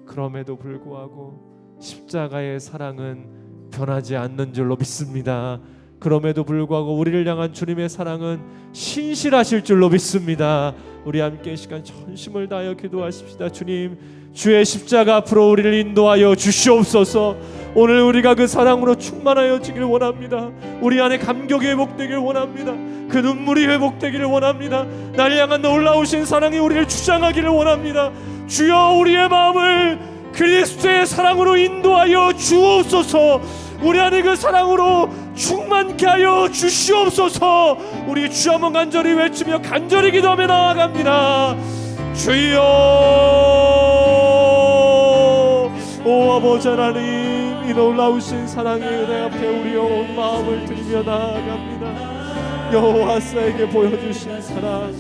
그럼에도 불구하고 십자가의 사랑은 변하지 않는 줄로 믿습니다. 그럼에도 불구하고 우리를 향한 주님의 사랑은 신실하실 줄로 믿습니다. 우리 함께 이 시간 전심을 다하여 기도하십시다. 주님, 주의 십자가 앞으로 우리를 인도하여 주시옵소서. 오늘 우리가 그 사랑으로 충만하여지길 원합니다. 우리 안에 감격이 회복되길 원합니다. 그 눈물이 회복되기를 원합니다. 날 향한 놀라우신 사랑이 우리를 주장하기를 원합니다. 주여, 우리의 마음을 그리스도의 사랑으로 인도하여 주옵소서. 우리 안에 그 사랑으로 충만케 하여 주시옵소서. 우리 주 한번 간절히 외치며 간절히 기도하며 나아갑니다. 주여, 오 아버지 하나님, 이 놀라우신 사랑의 은혜 앞에 우리 온 마음을 들며 나아갑니다. 여호와사에게 보여주신 사랑,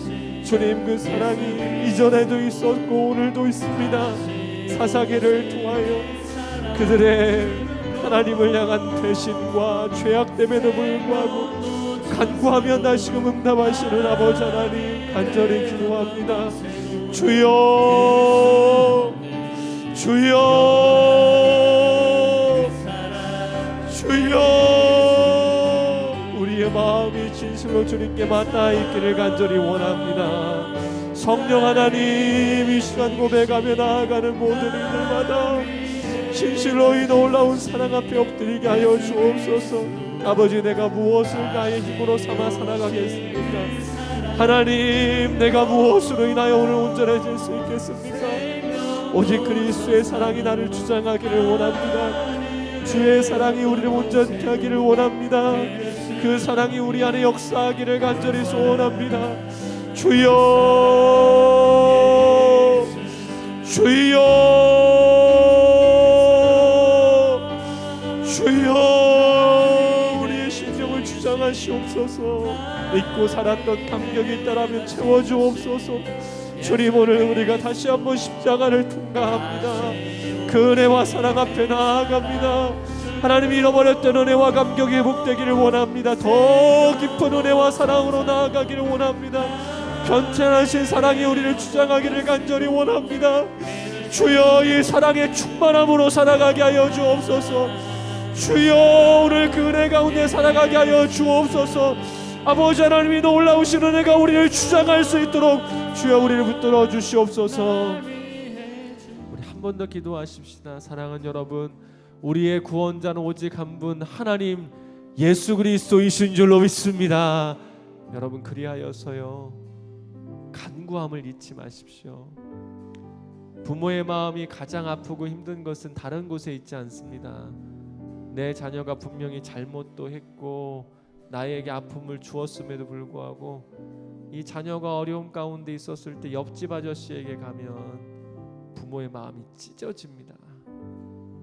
주님 그 사랑이 이전에도 있었고 오늘도 있습니다. 사사기를 통하여 그들의 하나님을 향한 배신과 죄악됨에도 불구하고 간구하며 다시금 응답하시는 아버지 하나님, 간절히 기도합니다. 주여, 주여, 주여, 우리의 마음이 진실로 주님께 맞닿아 있기를 간절히 원합니다. 성령 하나님, 이 시간 고백하며 나아가는 모든 이들마다 진실로 이 놀라운 사랑 앞에 엎드리게 하여 주옵소서. 아버지, 내가 무엇을 나의 힘으로 삼아 살아가겠습니까? 하나님, 내가 무엇으로 인하여 오늘 온전해질 수 있겠습니까? 오직 그리스도의 사랑이 나를 주장하기를 원합니다. 주의 사랑이 우리를 온전케 하기를 원합니다. 그 사랑이 우리 안에 역사하기를 간절히 소원합니다. 주여, 주여, 주여, 우리의 심령을 주장하시옵소서. 잊고 살았던 감격이 있다라면 채워주옵소서. 주님, 오늘 우리가 다시 한번 십자가를 통과합니다. 그 은혜와 사랑 앞에 나아갑니다. 하나님, 잃어버렸던 은혜와 감격이 회복되기를 원합니다. 더 깊은 은혜와 사랑으로 나아가기를 원합니다. 변천하신 사랑이 우리를 주장하기를 간절히 원합니다. 주여, 이 사랑의 충만함으로 살아가게 하여 주옵소서. 주여, 오늘 그 은혜 가운데 살아가게 하여 주옵소서. 아버지 하나님이 놀라우신 은혜가 우리를 주장할 수 있도록 주여 우리를 붙들어 주시옵소서. 우리 한 번 더 기도하십시다. 사랑하는 여러분, 우리의 구원자는 오직 한 분, 하나님 예수 그리스도이신 줄로 믿습니다. 여러분, 그리하여서요 간구함을 잊지 마십시오. 부모의 마음이 가장 아프고 힘든 것은 다른 곳에 있지 않습니다. 내 자녀가 분명히 잘못도 했고 나에게 아픔을 주었음에도 불구하고 이 자녀가 어려움 가운데 있었을 때 옆집 아저씨에게 가면 부모의 마음이 찢어집니다.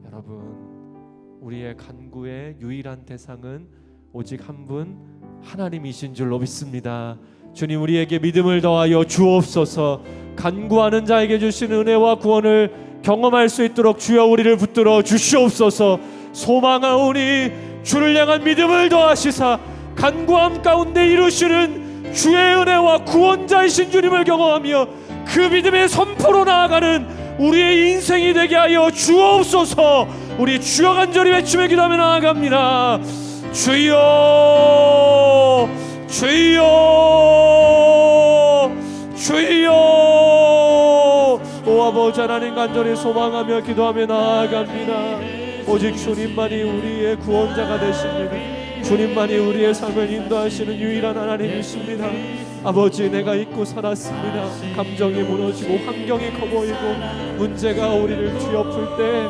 여러분, 우리의 간구의 유일한 대상은 오직 한 분, 하나님이신 줄로 믿습니다. 주님, 우리에게 믿음을 더하여 주옵소서. 간구하는 자에게 주신 은혜와 구원을 경험할 수 있도록 주여 우리를 붙들어 주시옵소서. 소망하오니 주를 향한 믿음을 더하시사 간구함 가운데 이루시는 주의 은혜와 구원자이신 주님을 경험하며 그 믿음의 선포로 나아가는 우리의 인생이 되게 하여 주옵소서. 우리 주여 간절히 외치며 기도하며 나아갑니다. 주여, 주여, 주여. 오 아버지 하나님, 간절히 소망하며 기도하며 나아갑니다. 오직 주님만이 우리의 구원자가 되십니다. 주님만이 우리의 삶을 인도하시는 유일한 하나님이십니다. 아버지, 내가 잊고 살았습니다. 감정이 무너지고 환경이 커 보이고 문제가 우리를 뒤엎을 때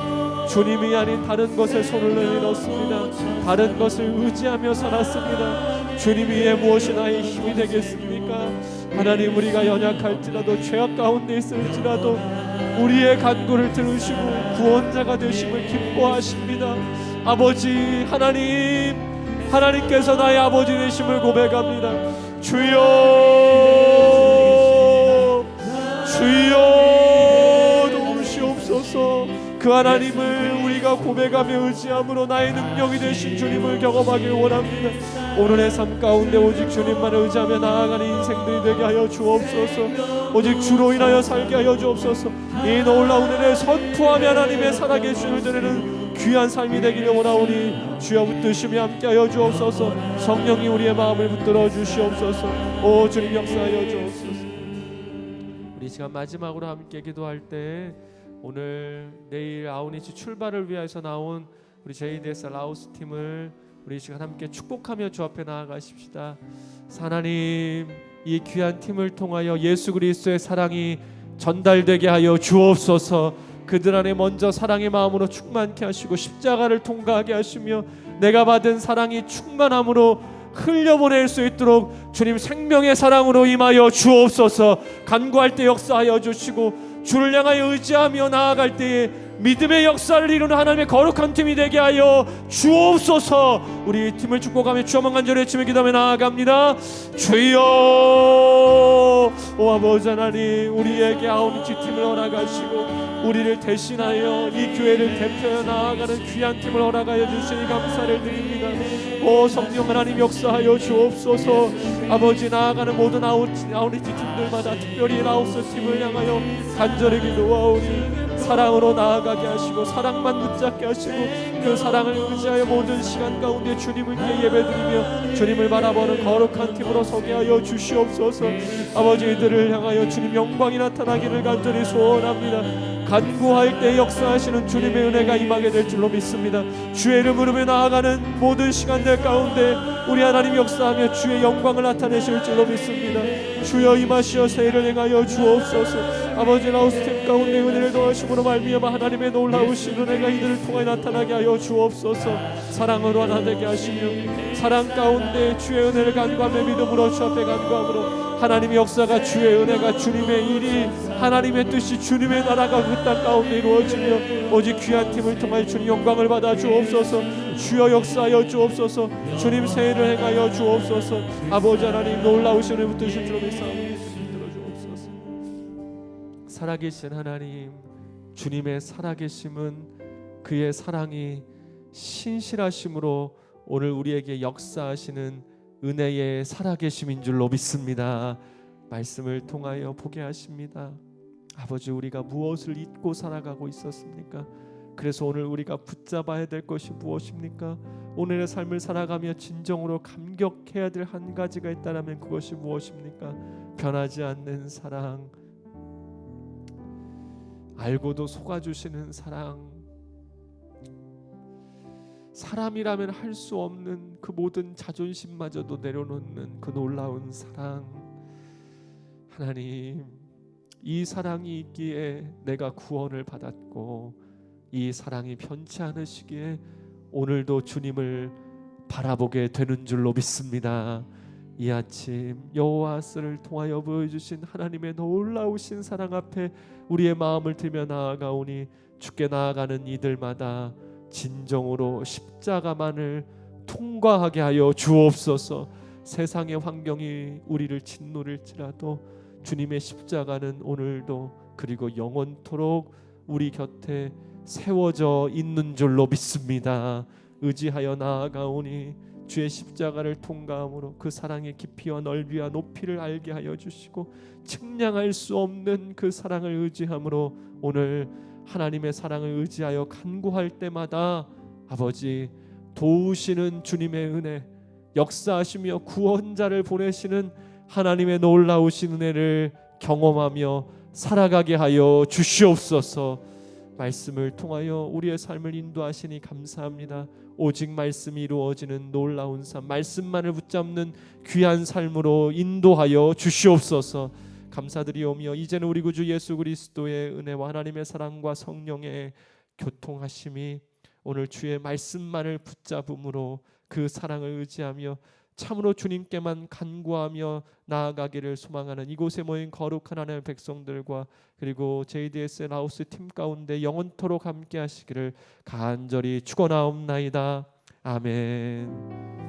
주님이 아닌 다른 것에 손을 내밀었습니다. 다른 것을 의지하며 살았습니다. 주님 위에 무엇이 나의 힘이 되겠습니까? 하나님, 우리가 연약할지라도 죄악 가운데 있을지라도 우리의 간구를 들으시고 구원자가 되심을 기뻐하십니다. 아버지 하나님, 하나님께서 나의 아버지 되심을 고백합니다. 주여, 주여, 도우시옵소서. 그 하나님을 우리가 고백하며 의지함으로 나의 능력이 되신 주님을 경험하길 원합니다. 오늘의 삶 가운데 오직 주님만을 의지하며 나아가는 인생들이 되게 하여 주옵소서. 오직 주로 인하여 살게 하여 주옵소서. 이 놀라운 은혜를 선포하며 하나님의 살아계심을 드리는 귀한 삶이 되기를 원하오니 주여 붙드시며 함께하여 주옵소서. 성령이 우리의 마음을 붙들어 주시옵소서. 오 주님, 역사하여 주옵소서. 우리 시간 마지막으로 함께 기도할 때 오늘 내일 아우니치 출발을 위해서 나온 우리 JDS 라오스 팀을 우리 시간 함께 축복하며 주 앞에 나아가십시다. 하나님, 이 귀한 팀을 통하여 예수 그리스도의 사랑이 전달되게 하여 주옵소서. 그들 안에 먼저 사랑의 마음으로 충만케 하시고 십자가를 통과하게 하시며 내가 받은 사랑이 충만함으로 흘려보낼 수 있도록 주님 생명의 사랑으로 임하여 주옵소서. 간구할 때 역사하여 주시고 주를 향하여 의지하며 나아갈 때에 믿음의 역사를 이루는 하나님의 거룩한 팀이 되게 하여 주옵소서. 우리 팀을 축복하며 주 한번 간절히 외치며 기도하며 나아갑니다. 주여, 오 아버지 하나님, 우리에게 아우니치 팀을 허락하시고 우리를 대신하여 이 교회를 대표하여 나아가는 귀한 팀을 허락하여 주시니 감사를 드립니다. 오 성령 하나님, 역사하여 주옵소서. 아버지, 나아가는 모든 아우니치 팀들마다 특별히 라오스 팀을 향하여 간절히 기도하오니 사랑으로 나아가게 하시고 사랑만 붙잡게 하시고 그 사랑을 의지하여 모든 시간 가운데 주님께 예배드리며 주님을 바라보는 거룩한 팀으로 서게 하여 주시옵소서. 아버지, 이들을 향하여 주님 영광이 나타나기를 간절히 소원합니다. 간구할 때 역사하시는 주님의 은혜가 임하게 될 줄로 믿습니다. 주의 이름 부르며 나아가는 모든 시간들 가운데 우리 하나님 역사하며 주의 영광을 나타내실 줄로 믿습니다. 주여 임하시어서 이를 행하여 주옵소서. 아버지, 라오스팀 가운데 은혜를 더하심으로 말미암아 하나님의 놀라우신 은혜가 이들을 통해 나타나게 하여 주옵소서. 사랑으로 하나 되게 하시며 사랑 가운데 주의 은혜를 간구하며 믿음으로 주 앞에 간구함으로 하나님의 역사가 주의 은혜가 주님의 일이 하나님의 뜻이 주님의 나라가 그 땅 가운데 이루어지며 오직 귀한 팀을 통하여 주님 영광을 받아 주옵소서. 주여 역사하여 주옵소서. 주님 세일을 행하여 주옵소서. 아버지 하나님 놀라우신 은혜 붙드신 주로 믿사옵나니 들어 주옵소서. 살아계신 하나님, 주님의 살아계심은 그의 사랑이 신실하심으로 오늘 우리에게 역사하시는 은혜의 살아계심인 줄로 믿습니다. 말씀을 통하여 보게 하십니다. 아버지, 우리가 무엇을 잊고 살아가고 있었습니까? 그래서 오늘 우리가 붙잡아야 될 것이 무엇입니까? 오늘의 삶을 살아가며 진정으로 감격해야 될 한 가지가 있다면 그것이 무엇입니까? 변하지 않는 사랑, 알고도 속아주시는 사랑, 사람이라면 할 수 없는 그 모든 자존심마저도 내려놓는 그 놀라운 사랑. 하나님, 이 사랑이 있기에 내가 구원을 받았고 이 사랑이 변치 않으시기에 오늘도 주님을 바라보게 되는 줄로 믿습니다. 이 아침 여호와스를 통하여 보여주신 하나님의 놀라우신 사랑 앞에 우리의 마음을 들며 나아가오니 주께 나아가는 이들마다 진정으로 십자가만을 통과하게 하여 주옵소서. 세상의 환경이 우리를 짓누를지라도 주님의 십자가는 오늘도 그리고 영원토록 우리 곁에 세워져 있는 줄로 믿습니다. 의지하여 나아가오니 주의 십자가를 통과함으로 그 사랑의 깊이와 넓이와 높이를 알게 하여 주시고 측량할 수 없는 그 사랑을 의지함으로 오늘 하나님의 사랑을 의지하여 간구할 때마다 아버지 도우시는 주님의 은혜, 역사하시며 구원자를 보내시는 하나님의 놀라우신 은혜를 경험하며 살아가게 하여 주시옵소서. 말씀을 통하여 우리의 삶을 인도하시니 감사합니다. 오직 말씀이 이루어지는 놀라운 삶, 말씀만을 붙잡는 귀한 삶으로 인도하여 주시옵소서. 감사드리오며 이제는 우리 구주 예수 그리스도의 은혜와 하나님의 사랑과 성령의 교통하심이 오늘 주의 말씀만을 붙잡음으로 그 사랑을 의지하며 참으로 주님께만 간구하며 나아가기를 소망하는 이곳에 모인 거룩한 하나님의 백성들과 그리고 JDS 라오스 팀 가운데 영원토록 함께 하시기를 간절히 축원하옵나이다. 아멘.